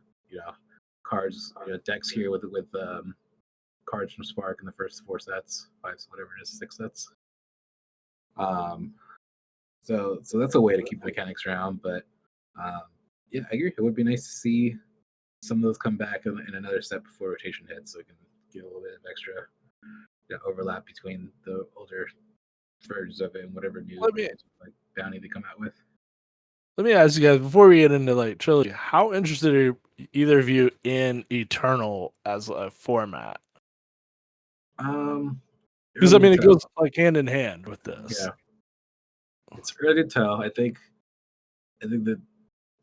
Speaker 2: cards, decks here with cards from Spark in the first 4 sets, 5, whatever it is, 6 sets. So that's a way to keep the mechanics around. But yeah, I agree. It would be nice to see some of those come back in another set before rotation hits, so we can get a little bit of extra overlap between the older versions of it and whatever new like bounty they come out with.
Speaker 4: Let me ask you guys before we get into like trilogy, how interested are either of you in Eternal as a format? Because I mean, it goes like hand in hand with this.
Speaker 2: Yeah, it's really to tell. I think that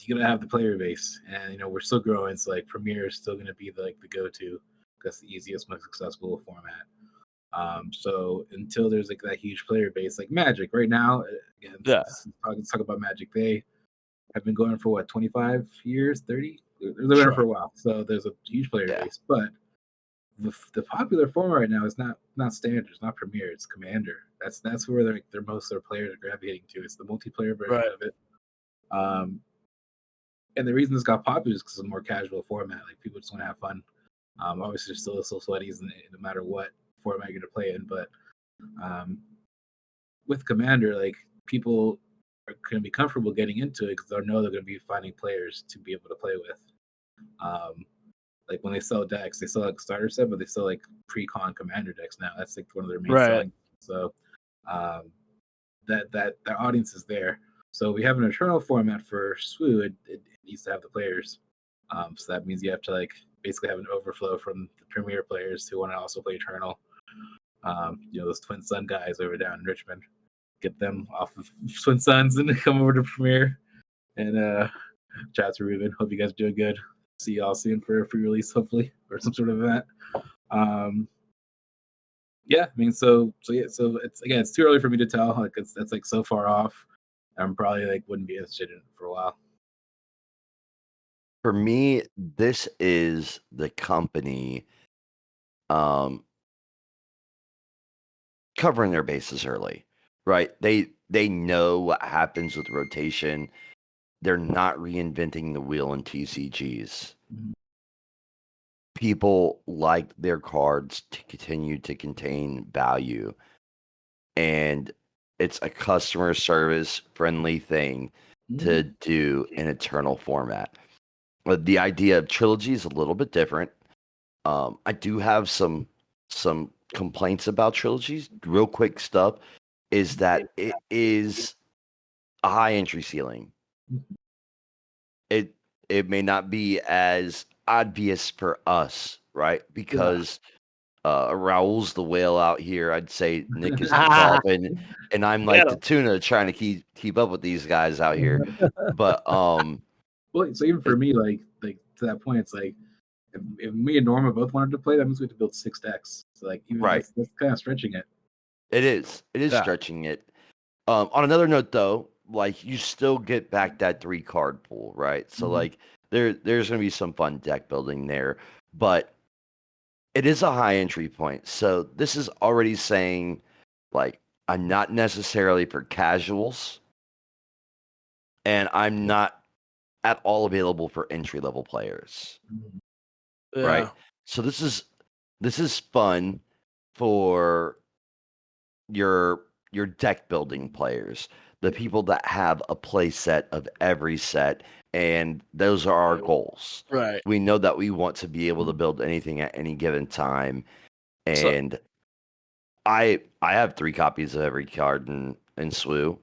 Speaker 2: you gotta have the player base, and we're still growing. So like Premier is still gonna be the go-to. That's the easiest, most accessible format. So until there's like that huge player base, like Magic right now, again, let's talk about Magic. They have been going for what, 25 years, 30? They've been going for a while. So there's a huge player base, but the popular format right now is not standard, it's not Premier, it's Commander. That's where their most of their players are gravitating to. It's the multiplayer version of it. And the reason this got popular is because it's a more casual format. Like people just want to have fun. Obviously, there's still sweaties no matter what format you're gonna play in, but with Commander, like people are gonna be comfortable getting into it because they know they're gonna be finding players to be able to play with. Like when they sell decks, they sell like starter set, but they sell like pre-con Commander decks now. That's like one of their main selling. So that audience is there. So we have an Eternal format for SWU. It needs to have the players. So that means you have to like basically have an overflow from the Premier players who want to also play Eternal. Those Twin Sun guys over down in Richmond, get them off of Twin Suns and come over to Premier. And shout out to Ruben. Hope you guys are doing good. See y'all soon for a free release, hopefully, or some sort of event. Yeah, I mean, so it's too early for me to tell. Like that's like so far off. I'm probably like wouldn't be interested in it for a while.
Speaker 3: For me, this is the company covering their bases early, right? They know what happens with rotation. They're not reinventing the wheel in TCGs.
Speaker 2: Mhm.
Speaker 3: People like their cards to continue to contain value, and it's a customer service friendly thing to do in Eternal format. But the idea of Trilogy is a little bit different. I do have some complaints about Trilogies. Real quick stuff is that it is a high entry ceiling. It may not be as obvious for us, right? Because Raul's the whale out here. I'd say Nick is the dolphin, and I'm like the tuna trying to keep up with these guys out here. But
Speaker 2: well, so even for me, like to that point, it's like if me and Norma both wanted to play, that means we have to build 6 decks. So like even that's kind of stretching it.
Speaker 3: It is stretching it. On another note, though, like you still get back that 3 card pool, right? So like there's going to be some fun deck building there, but it is a high entry point. So this is already saying like I'm not necessarily for casuals, and I'm not at all available for entry level players, right? So this is fun for your deck building players, the people that have a play set of every set, and those are our goals.
Speaker 4: Right.
Speaker 3: We know that we want to be able to build anything at any given time, and I have 3 copies of every card in SWU.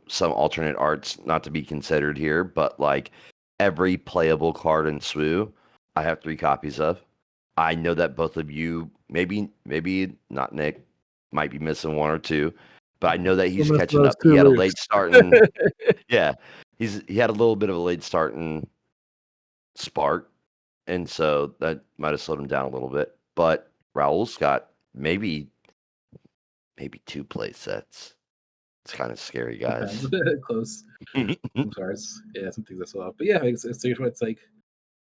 Speaker 3: Some alternate arts not to be considered here, but like every playable card in SWU, I have 3 copies of. I know that both of you, maybe not Nick, might be missing 1 or 2, but I know that he's catching up. He had a late start in, he had a little bit of a late start in Spark, and so that might have slowed him down a little bit. But Raul's got maybe 2 play sets. It's kind of scary, guys.
Speaker 2: Close. I'm sorry. Some things I saw off. But yeah, it's like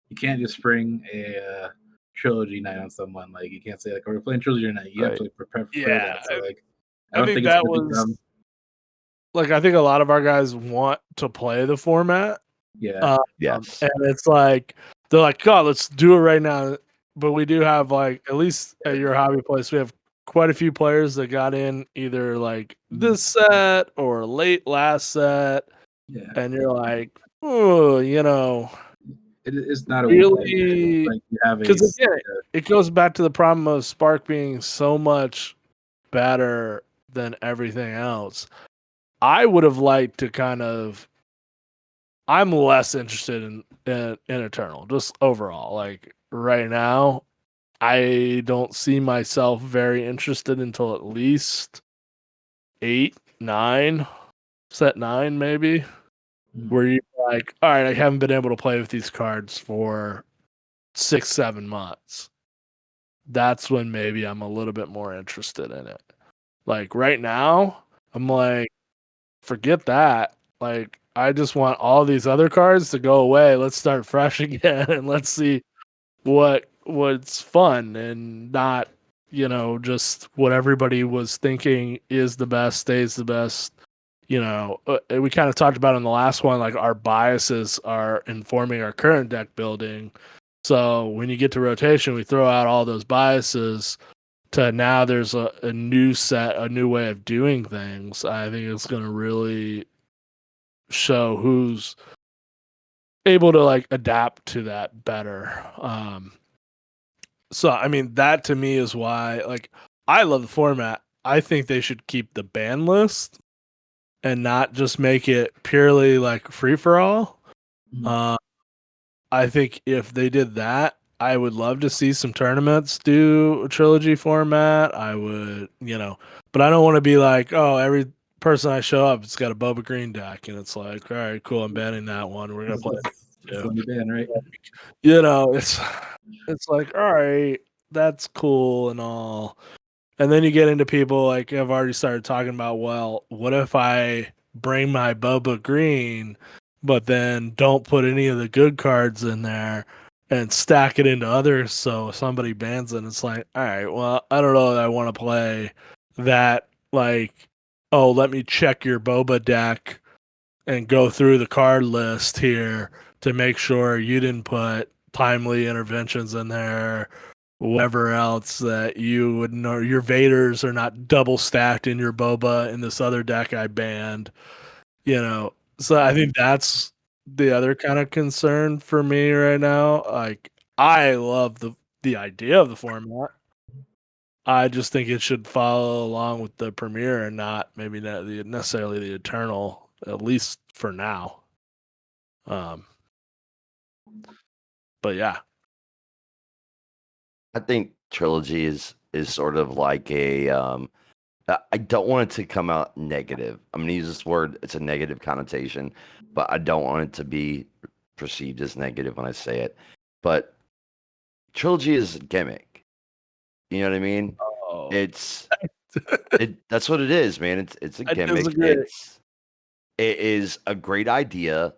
Speaker 2: you can't just spring a Trilogy night on someone. Like you can't say like, "Oh, we're playing Trilogy tonight." You have to like, prepare for that. So like, I think that was
Speaker 4: like I think a lot of our guys want to play the format.
Speaker 2: Yeah.
Speaker 3: Yes.
Speaker 4: And it's like they're like, God, let's do it right now. But we do have like at least at your hobby place, we have quite a few players that got in either like this set or late last set.
Speaker 2: Yeah.
Speaker 4: And you're like, oh,
Speaker 2: it is not
Speaker 4: really
Speaker 2: because
Speaker 4: it goes back to the problem of Spark being so much better than everything else. I would have liked to I'm less interested in Eternal, just overall. Like right now, I don't see myself very interested until at least 8, 9, set 9 maybe. where you're like, all right, I haven't been able to play with these cards for 6-7 months. That's when maybe I'm a little bit more interested in it. Like right now, I'm like, forget that. Like, I just want all these other cards to go away. Let's start fresh again and let's see what's fun and not, just what everybody was thinking is the best, stays the best. We kind of talked about in the last one, like our biases are informing our current deck building. So when you get to rotation, we throw out all those biases to now there's a new set, a new way of doing things. I think it's going to really show who's able to like adapt to that better. So I mean, that to me is why, like, I love the format. I think they should keep the ban list and not just make it purely like free for all. I think if they did that, I would love to see some tournaments do a trilogy format. I would, but I don't want to be like, oh, every person I show up, it's got a Boba Green deck, and it's like, all right, cool, I'm banning that one. We're gonna play it.
Speaker 2: It's only ban, right?
Speaker 4: It's like, all right, that's cool and all. And then you get into people like I've already started talking about, well, what if I bring my Boba Green, but then don't put any of the good cards in there and stack it into others so somebody bans it? It's like, all right, well, I don't know that I want to play that, like, oh, let me check your Boba deck and go through the card list here to make sure you didn't put timely interventions in there, whatever else that you would know. Your Vaders are not double stacked in your Boba in this other deck I banned. So I think that's the other kind of concern for me right now. Like, I love the idea of the format. I just think it should follow along with the premiere and not maybe not necessarily the eternal, at least for now. But yeah,
Speaker 3: I think trilogy is sort of like a I don't want it to come out negative. I'm gonna use this word, it's a negative connotation, but I don't want it to be perceived as negative when I say it. But trilogy is a gimmick. You know what I mean?
Speaker 4: oh,
Speaker 3: It's that's what it is, man. It's a
Speaker 4: I
Speaker 3: gimmick.
Speaker 4: disagree.
Speaker 3: It is a great idea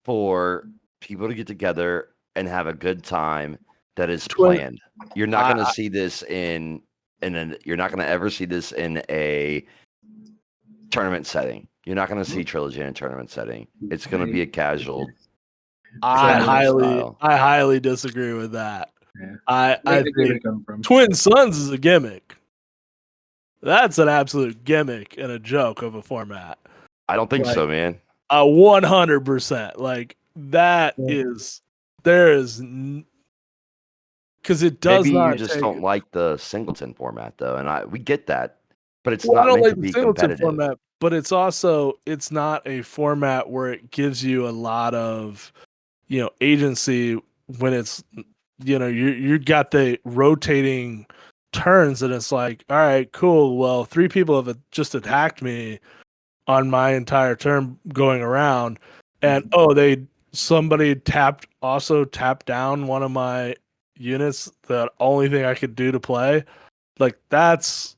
Speaker 3: for people to get together and have a good time that is
Speaker 4: Twin,
Speaker 3: planned. You're not going to
Speaker 4: I,
Speaker 3: see this you're not going to ever see this in a tournament setting. You're not going to see trilogy in a tournament setting. It's going to be a casual
Speaker 4: I highly,
Speaker 3: style.
Speaker 4: I highly disagree with that.
Speaker 2: Yeah.
Speaker 4: I
Speaker 2: I get where
Speaker 4: think
Speaker 2: you're coming from.
Speaker 4: Twin Sons is a gimmick. That's an absolute gimmick and a joke of a format.
Speaker 3: I don't think so, man.
Speaker 4: 100%. Like that is there is because it does
Speaker 3: Maybe you
Speaker 4: not
Speaker 3: just
Speaker 4: take.
Speaker 3: don't like the singleton format though, and we get that, but it's
Speaker 4: Well, I
Speaker 3: not
Speaker 4: don't
Speaker 3: meant
Speaker 4: like
Speaker 3: to
Speaker 4: the
Speaker 3: be
Speaker 4: singleton
Speaker 3: competitive.
Speaker 4: format, but it's not a format where it gives you a lot of agency when it's you got the rotating turns and it's like, all right, cool. Well, 3 people have just attacked me on my entire turn going around, and somebody also tapped down one of my units. The only thing I could do to play, like that's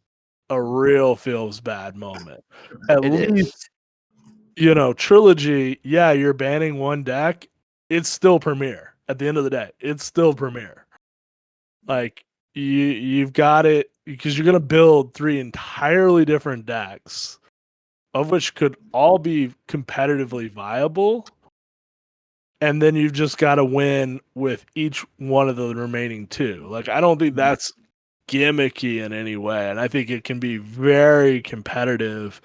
Speaker 4: a real feels bad moment. At
Speaker 3: It is.
Speaker 4: least, trilogy, yeah, you're banning one deck. It's still Premier. At the end of the day, it's still Premier. Like you've got it because you're gonna build 3 entirely different decks, of which could all be competitively viable. And then you've just got to win with each one of the remaining 2. Like, I don't think that's gimmicky in any way. And I think it can be very competitive.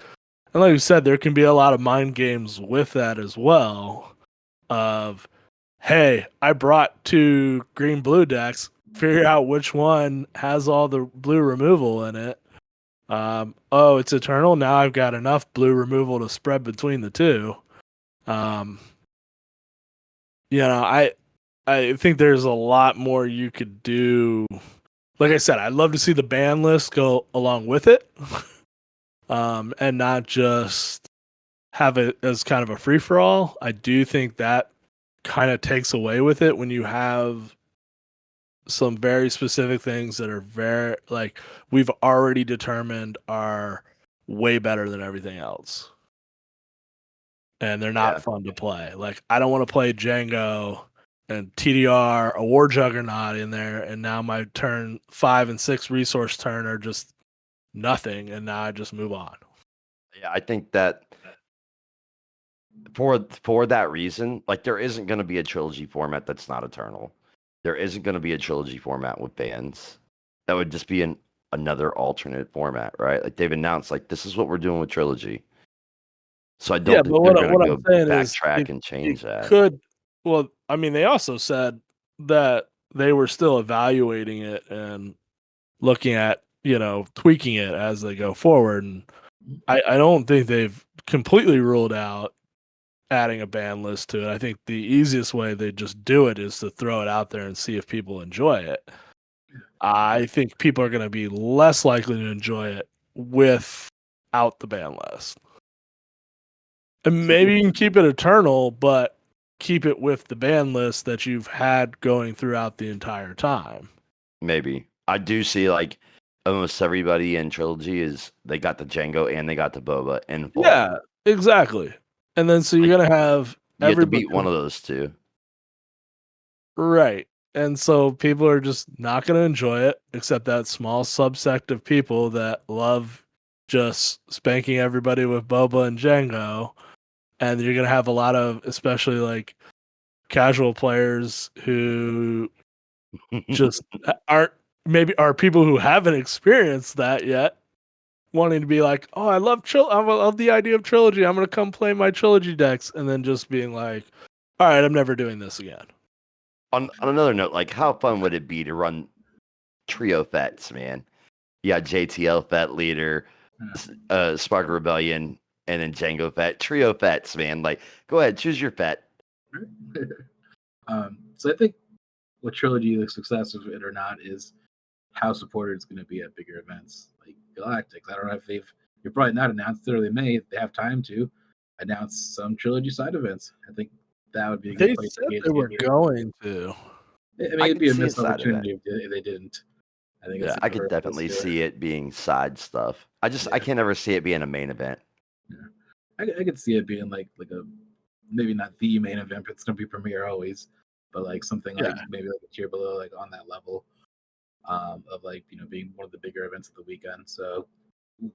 Speaker 4: And like you said, there can be a lot of mind games with that as well. Of, hey, I brought 2 green blue decks, figure out which one has all the blue removal in it. Oh, it's eternal. Now I've got enough blue removal to spread between the 2. I think there's a lot more you could do. Like I said, I'd love to see the ban list go along with it, and not just have it as kind of a free for all. I do think that kind of takes away with it when you have some very specific things that are very like we've already determined are way better than everything else. And they're not fun to play. Like I don't want to play Django and TDR, a War Juggernaut in there, and now my turn 5 and 6 resource turn are just nothing, and now I just move on.
Speaker 3: Yeah, I think that for that reason, like there isn't going to be a trilogy format that's not eternal. There isn't going to be a trilogy format with bans. That would just be another alternate format, right? Like they've announced, like this is what we're doing with trilogy. So I don't think they're going to go backtrack and change that.
Speaker 4: Well, I mean, they also said that they were still evaluating it and looking at, tweaking it as they go forward. And I don't think they've completely ruled out adding a ban list to it. I think the easiest way they just do it is to throw it out there and see if people enjoy it. I think people are going to be less likely to enjoy it without the ban list. And maybe you can keep it eternal, but keep it with the ban list that you've had going throughout the entire time.
Speaker 3: Maybe. I do see like almost everybody in Trilogy they got the Django and they got the Boba in full.
Speaker 4: Yeah, exactly. And then so you're going to have
Speaker 3: you have to beat one of those two.
Speaker 4: Right. And so people are just not going to enjoy it, except that small subsect of people that love just spanking everybody with Boba and Django. And you're going to have a lot of, especially like casual players who just are people who haven't experienced that yet, wanting to be like, oh, I love the idea of Trilogy. I'm going to come play my Trilogy decks. And then just being like, all right, I'm never doing this again.
Speaker 3: On another note, like how fun would it be to run trio fets, man? Yeah, JTL fet leader, Spark Rebellion, and then Django fet. Trio fets, man. Like, go ahead, choose your fet.
Speaker 2: So I think what Trilogy, the success of it or not, is how supported it's going to be at bigger events like Galactics. I don't know if you're probably not announced it, or they may. They have time to announce some Trilogy side events. I think that would be a good place
Speaker 4: to get. They were going to.
Speaker 2: I mean, it'd be a missed opportunity if they didn't. I think.
Speaker 3: Yeah, I could definitely see it being side stuff. I can't ever see it being a main event.
Speaker 2: Yeah, I could see it being like a maybe not the main event, but it's gonna be premiere always, but like something like maybe like a tier below, like on that level, of like being one of the bigger events of the weekend. So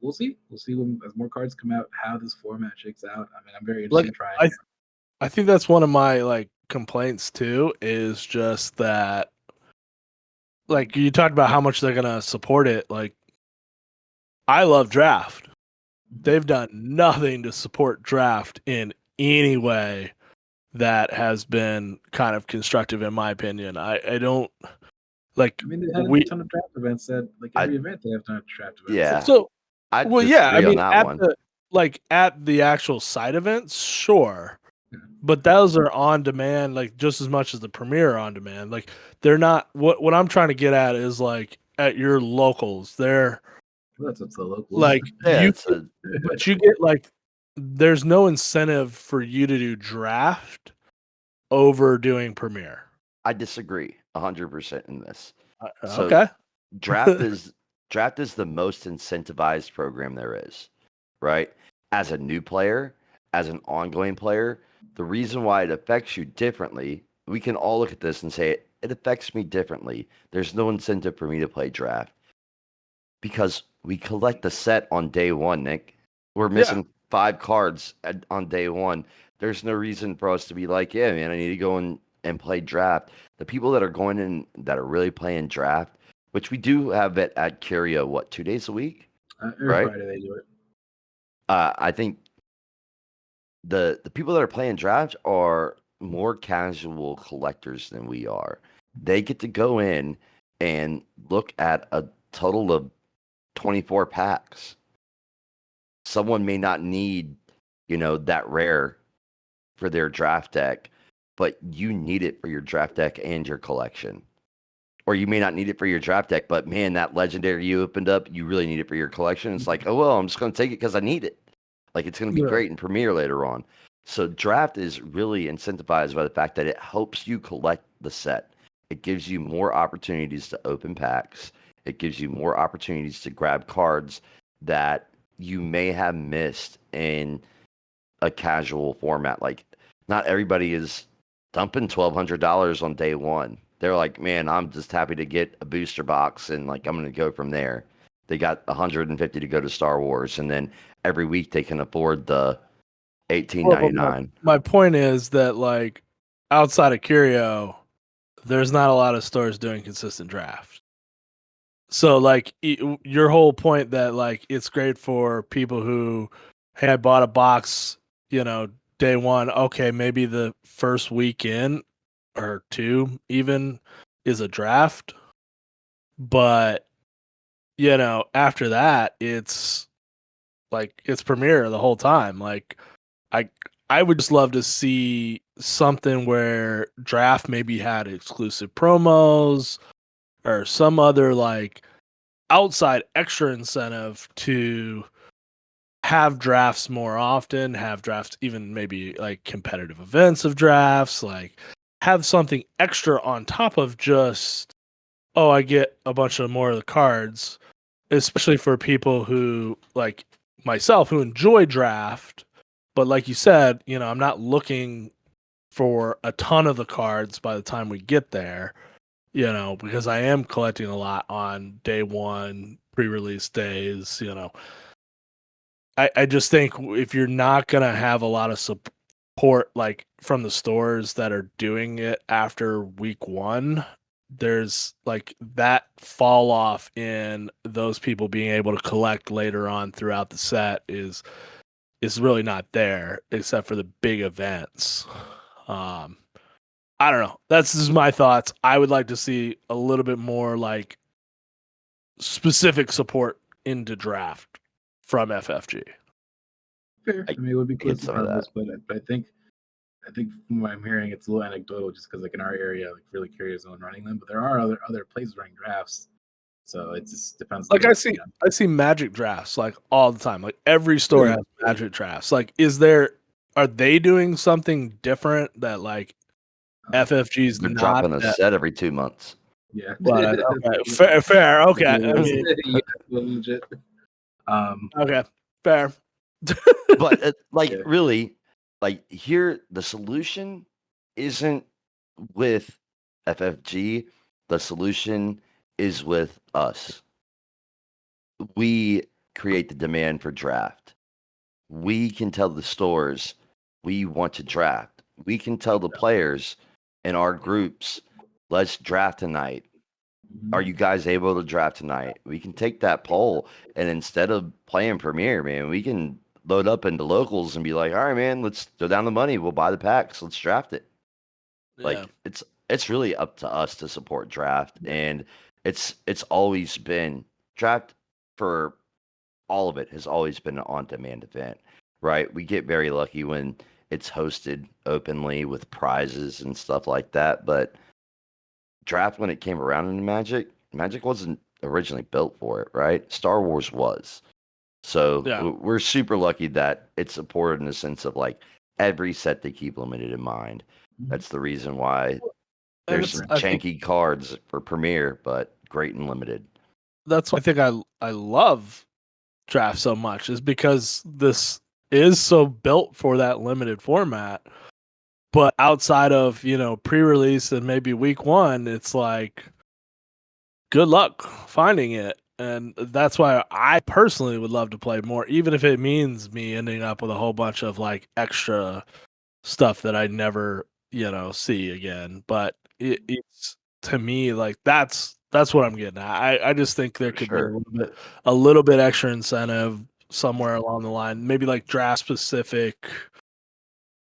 Speaker 2: we'll see. We'll see when as more cards come out how this format shakes out. I mean, I'm very interested in trying.
Speaker 4: I think that's one of my like complaints too, is just that like you talked about how much they're gonna support it. Like I love Draft. They've done nothing to support Draft in any way that has been kind of constructive, in my opinion. I don't like.
Speaker 2: I mean, they had a ton of draft events. That like every event they have done draft events.
Speaker 3: Yeah.
Speaker 4: So I mean, at the actual side events, sure. But those are on demand, like just as much as the premiere on demand. Like they're not. What I'm trying to get at is like at your locals, they're
Speaker 2: that's the locals.
Speaker 4: Like but you get like there's no incentive for you to do draft over doing premiere.
Speaker 3: I disagree 100% in this.
Speaker 4: Okay,
Speaker 3: draft is the most incentivized program there is, right? As a new player, as an ongoing player. The reason why it affects you differently, we can all look at this and say, it affects me differently. There's no incentive for me to play draft. Because we collect the set on day one, Nick. We're missing 5 cards on day one. There's no reason for us to be like, yeah, man, I need to go and play draft. The people that are going in, that are really playing draft, which we do have it at Curio, 2 days a week?
Speaker 2: Every Friday they do it.
Speaker 3: I think the people that are playing draft are more casual collectors than we are. They get to go in and look at a total of 24 packs. Someone may not need, that rare for their draft deck, but you need it for your draft deck and your collection. Or you may not need it for your draft deck, but man, that legendary you opened up, you really need it for your collection. It's like, oh, well, I'm just going to take it because I need it. Like it's going to be great in Premiere later on. So draft is really incentivized by the fact that it helps you collect the set. It gives you more opportunities to open packs. It gives you more opportunities to grab cards that you may have missed in a casual format. Like not everybody is dumping $1,200 on day one. They're like, man, I'm just happy to get a booster box and like I'm going to go from there. They got 150 to go to Star Wars, and then every week they can afford the $18.99.
Speaker 4: My point is that like outside of Curio, there's not a lot of stores doing consistent draft. So like your whole point that like it's great for people who, hey, I bought a box, day one. Okay, maybe the first weekend or two even is a draft, but after that it's like it's Premiere the whole time. Like I would just love to see something where draft maybe had exclusive promos or some other like outside extra incentive to have drafts more often, have drafts even maybe like competitive events of drafts, like have something extra on top of just, oh, I get a bunch of more of the cards, especially for people who like myself who enjoy draft. But like you said, I'm not looking for a ton of the cards by the time we get there, because I am collecting a lot on day one, pre-release days, I just think if you're not going to have a lot of support like from the stores that are doing it after week one, there's like that fall off in those people being able to collect later on throughout the set is really not there except for the big events. I don't know. That's just my thoughts. I would like to see a little bit more like specific support into draft from FFG.
Speaker 2: Fair. I mean, it would be cool to
Speaker 3: some of that.
Speaker 2: but I think from what I'm hearing, it's a little anecdotal, just because like in our area, like really curious on running them. But there are other places running drafts, so it just depends.
Speaker 4: Like I see Magic drafts like all the time. Like every store has Magic drafts. Like, are they doing something different that like FFG's
Speaker 3: They're
Speaker 4: not
Speaker 3: dropping a set every 2 months.
Speaker 2: Yeah.
Speaker 4: But okay, fair. Okay, I mean,
Speaker 2: yeah, legit.
Speaker 4: Okay, fair.
Speaker 3: But really, like here, the solution isn't with FFG. The solution is with us. We create the demand for draft. We can tell the stores we want to draft. We can tell the players in our groups, let's draft tonight. Are you guys able to draft tonight? We can take that poll, and instead of playing Premiere, man, we can load up into locals and be like, all right, man, let's throw down the money. We'll buy the packs. Let's draft it.
Speaker 4: Yeah.
Speaker 3: Like it's really up to us to support draft. And it's always been draft for all of it has always been an on-demand event, right? We get very lucky when it's hosted openly with prizes and stuff like that. But draft, when it came around in Magic wasn't originally built for it, right? Star Wars was. So we're super lucky that it's supported in the sense of like every set they keep limited in mind. That's the reason why there's some janky cards for Premiere, but great and limited.
Speaker 4: That's why I think I love draft so much, is because this is so built for that limited format. But outside of, pre-release and maybe week one, it's like good luck finding it. And that's why I personally would love to play more, even if it means me ending up with a whole bunch of like extra stuff that I never, see again. But it's to me like that's what I'm getting at. I just think there could be a little bit extra incentive somewhere along the line, maybe like draft specific.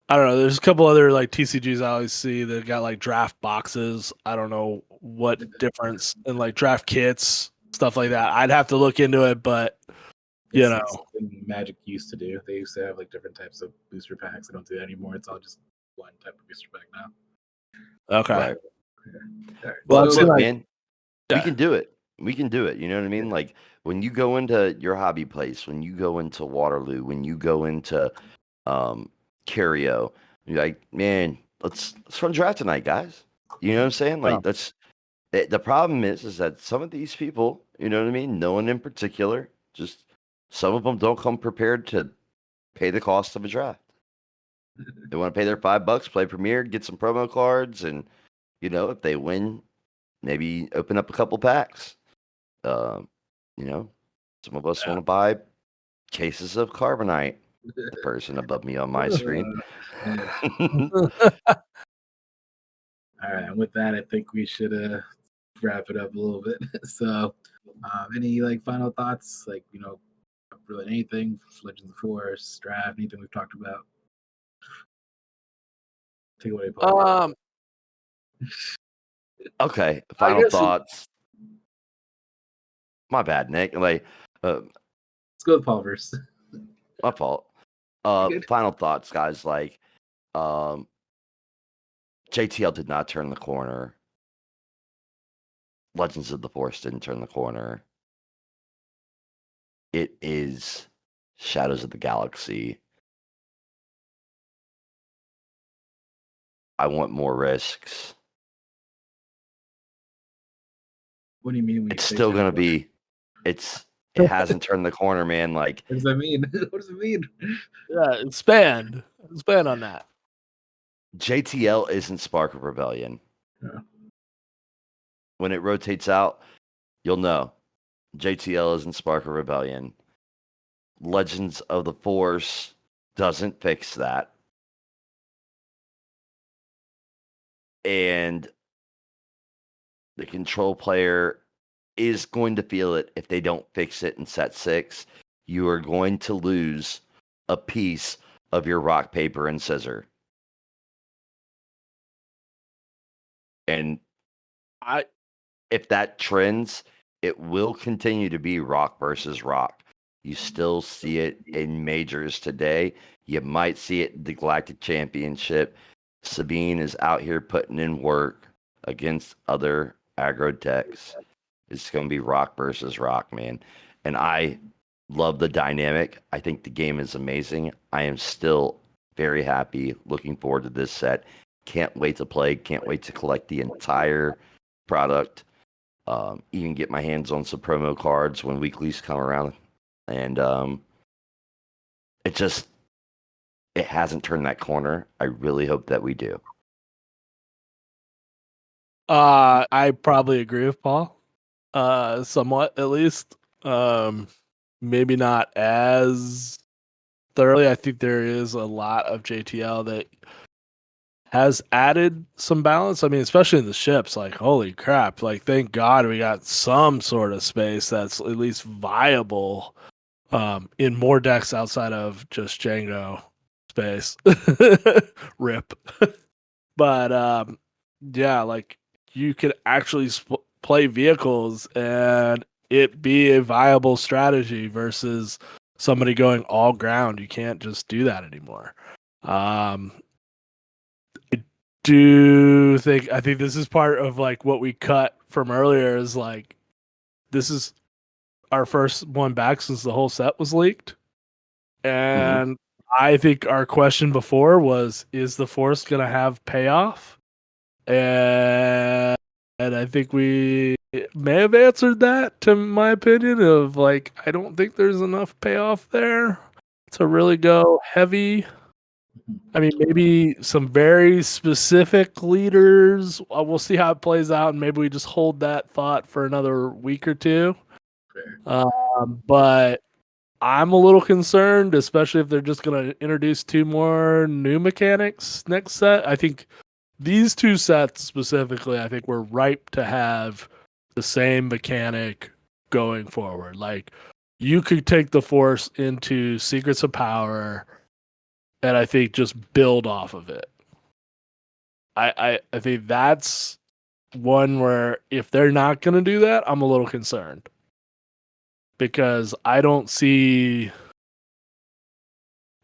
Speaker 4: I don't know. There's a couple other like TCGs I always see that got like draft boxes. I don't know what difference in like draft kits, stuff like that. I'd have to look into it, but
Speaker 2: It's something Magic used to do. They used to have like different types of booster packs. They don't do that anymore. It's all just one type of booster pack now.
Speaker 4: Okay.
Speaker 3: Right.
Speaker 2: Yeah.
Speaker 3: Well, look, man, we can do it. We can do it. You know what I mean? Like when you go into your hobby place, when you go into Waterloo, when you go into Curio, you're like, man, let's run draft tonight, guys. You know what I'm saying? Like the problem is that some of these people, you know what I mean? No one in particular, just some of them don't come prepared to pay the cost of a draft. They want to pay their $5, play Premier, get some promo cards, and if they win, maybe open up a couple packs. Some of us want to buy cases of carbonite. The person above me on my screen.
Speaker 2: All right, and with that, I think we should wrap it up a little bit. So, any final thoughts? Really anything? Legends of Force, draft, anything we've talked about? Take it away, Paul.
Speaker 3: Okay, final thoughts. My bad, Nick.
Speaker 2: Let's go with Paul first.
Speaker 3: My fault. Final thoughts, guys. JTL did not turn the corner. Legends of the Force didn't turn the corner. It is Shadows of the Galaxy. I want more risks.
Speaker 2: What do you mean?
Speaker 3: It's still going to be. It hasn't turned the corner, man.
Speaker 2: What does that mean? What does it mean?
Speaker 4: Yeah, expand on that.
Speaker 3: JTL isn't Spark of Rebellion.
Speaker 2: Yeah.
Speaker 3: When it rotates out, you'll know. JTL isn't Spark of Rebellion. Legends of the Force doesn't fix that. And the control player is going to feel it if they don't fix it in set 6. You are going to lose a piece of your rock, paper, and scissor. And if that trends, it will continue to be rock versus rock. You still see it in majors today. You might see it in the Galactic Championship. Sabine is out here putting in work against other aggro decks. It's going to be rock versus rock, man. And I love the dynamic. I think the game is amazing. I am still very happy, looking forward to this set. Can't wait to play. Can't wait to collect the entire product. Even get my hands on some promo cards when weeklies come around. And it hasn't turned that corner. I really hope that we do.
Speaker 4: I probably agree with Paul. Somewhat, at least. Maybe not as thoroughly. I think there is a lot of JTL that has added some balance. I mean, especially in the ships, holy crap. Thank God we got some sort of space that's at least viable in more decks outside of just Django space. Rip. But yeah, you can actually play vehicles and it be a viable strategy versus somebody going all ground. You can't just do that anymore. I think this is part of what we cut from earlier is this is our first one back since the whole set was leaked. And I think our question before was, is the Force going to have payoff? And I think we may have answered that, to my opinion, of I don't think there's enough payoff there to really go heavy. I mean, maybe some very specific leaders. We'll see how it plays out, and maybe we just hold that thought for another week or two. But I'm a little concerned, especially if they're just going to introduce 2 more new mechanics next set. I think these 2 sets specifically, I think we're ripe to have the same mechanic going forward. You could take the Force into Secrets of Power, and I think just build off of it. I think that's one where if they're not going to do that, I'm a little concerned. Because I don't see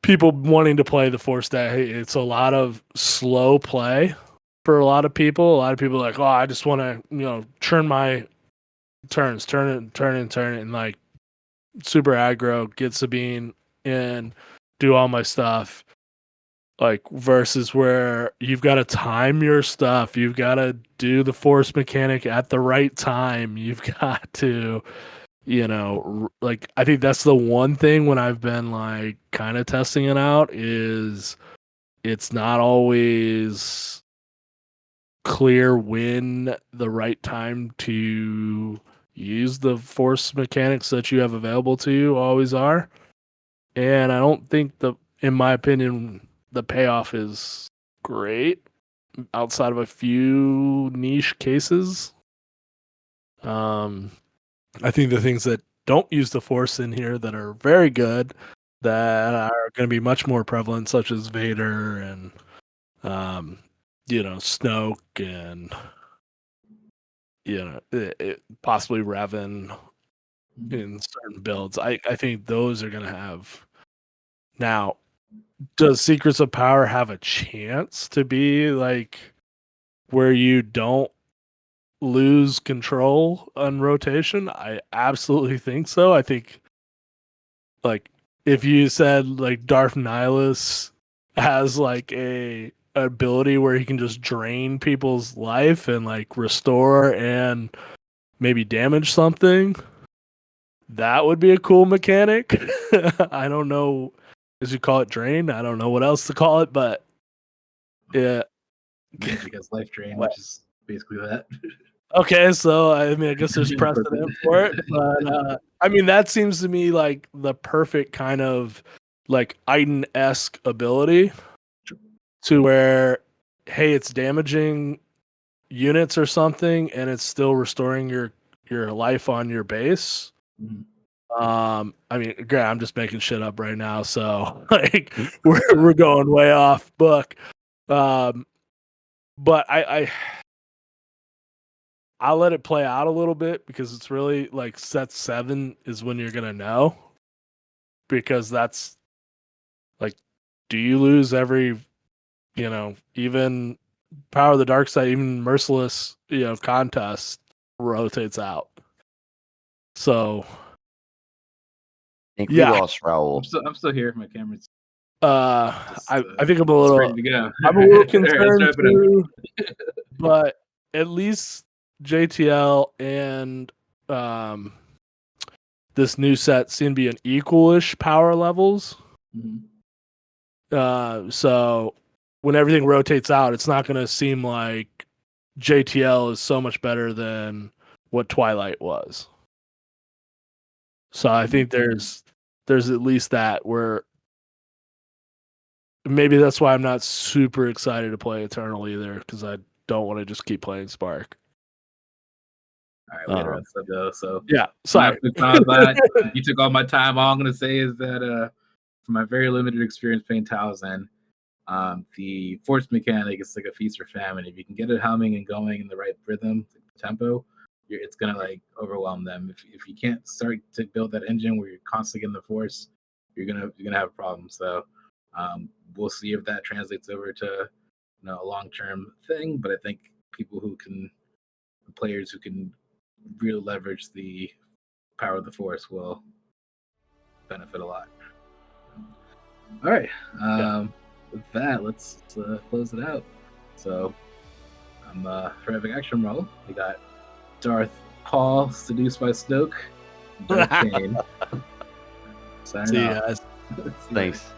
Speaker 4: people wanting to play the Force deck. It's a lot of slow play for a lot of people. A lot of people are like, oh, I just want to, churn my turn it, and like super aggro, get Sabine in, do all my stuff. Like versus where you've got to time your stuff, you've got to do the force mechanic at the right time, you've got to, like I think that's the one thing when I've been like kind of testing it out is it's not always clear when the right time to use the force mechanics that you have available to you always are. And I don't think in my opinion, the payoff is great outside of a few niche cases. I think the things that don't use the force in here that are very good that are going to be much more prevalent, such as Vader and Snoke and possibly Revan in certain builds. I think those are going to have. Now, does Secrets of Power have a chance to be like where you don't lose control on rotation? I absolutely think so. I think like if you said like Darth Nihilus has like a ability where he can just drain people's life and like restore and maybe damage something, that would be a cool mechanic. I don't know, as you call it, drain. I don't know what else to call it, but yeah.
Speaker 2: Because life drain, which is basically that.
Speaker 4: Okay, so I mean, I guess there's precedent for it, but I mean, that seems to me like the perfect kind of like Iden-esque ability to where, hey, it's damaging units or something, and it's still restoring your life on your base.
Speaker 2: Mhm.
Speaker 4: I mean, again, I'm just making shit up right now, so like we're going way off book. But I'll let it play out a little bit because it's really like set 7 is when you're gonna know, because that's like, do you lose every, even Power of the Dark Side, even merciless, contest rotates out. So
Speaker 3: I think
Speaker 4: yeah,
Speaker 3: we lost Raul.
Speaker 2: I'm still here. My camera's
Speaker 4: I think I'm a
Speaker 2: it's
Speaker 4: little
Speaker 2: ready to go.
Speaker 4: I'm a little
Speaker 2: All right, let's
Speaker 4: concerned
Speaker 2: wrap it up.
Speaker 4: too, but at least JTL and this new set seem to be an equal-ish power levels.
Speaker 2: Mhm.
Speaker 4: So when everything rotates out, it's not going to seem like JTL is so much better than what Twilight was. So I think there's at least that where maybe that's why I'm not super excited to play Eternal either, because I don't want to just keep playing Spark.
Speaker 2: All right, we gotta wrap this up though. So
Speaker 4: Yeah, sorry.
Speaker 2: You took all my time. All I'm gonna say is that from my very limited experience playing Talzin, the force mechanic is like a feast or famine. If you can get it humming and going in the right rhythm, tempo, it's gonna like overwhelm them. If you can't start to build that engine where you're constantly in the force, you're gonna have a problem. So we'll see if that translates over to a long-term thing. But I think players who can really leverage the power of the force will benefit a lot. All right. With that, let's close it out. So, for Epic Action Roll, we got Darth Paul seduced by Snoke, Darth Kane. Signing
Speaker 4: See you
Speaker 2: off.
Speaker 4: guys.
Speaker 3: Thanks.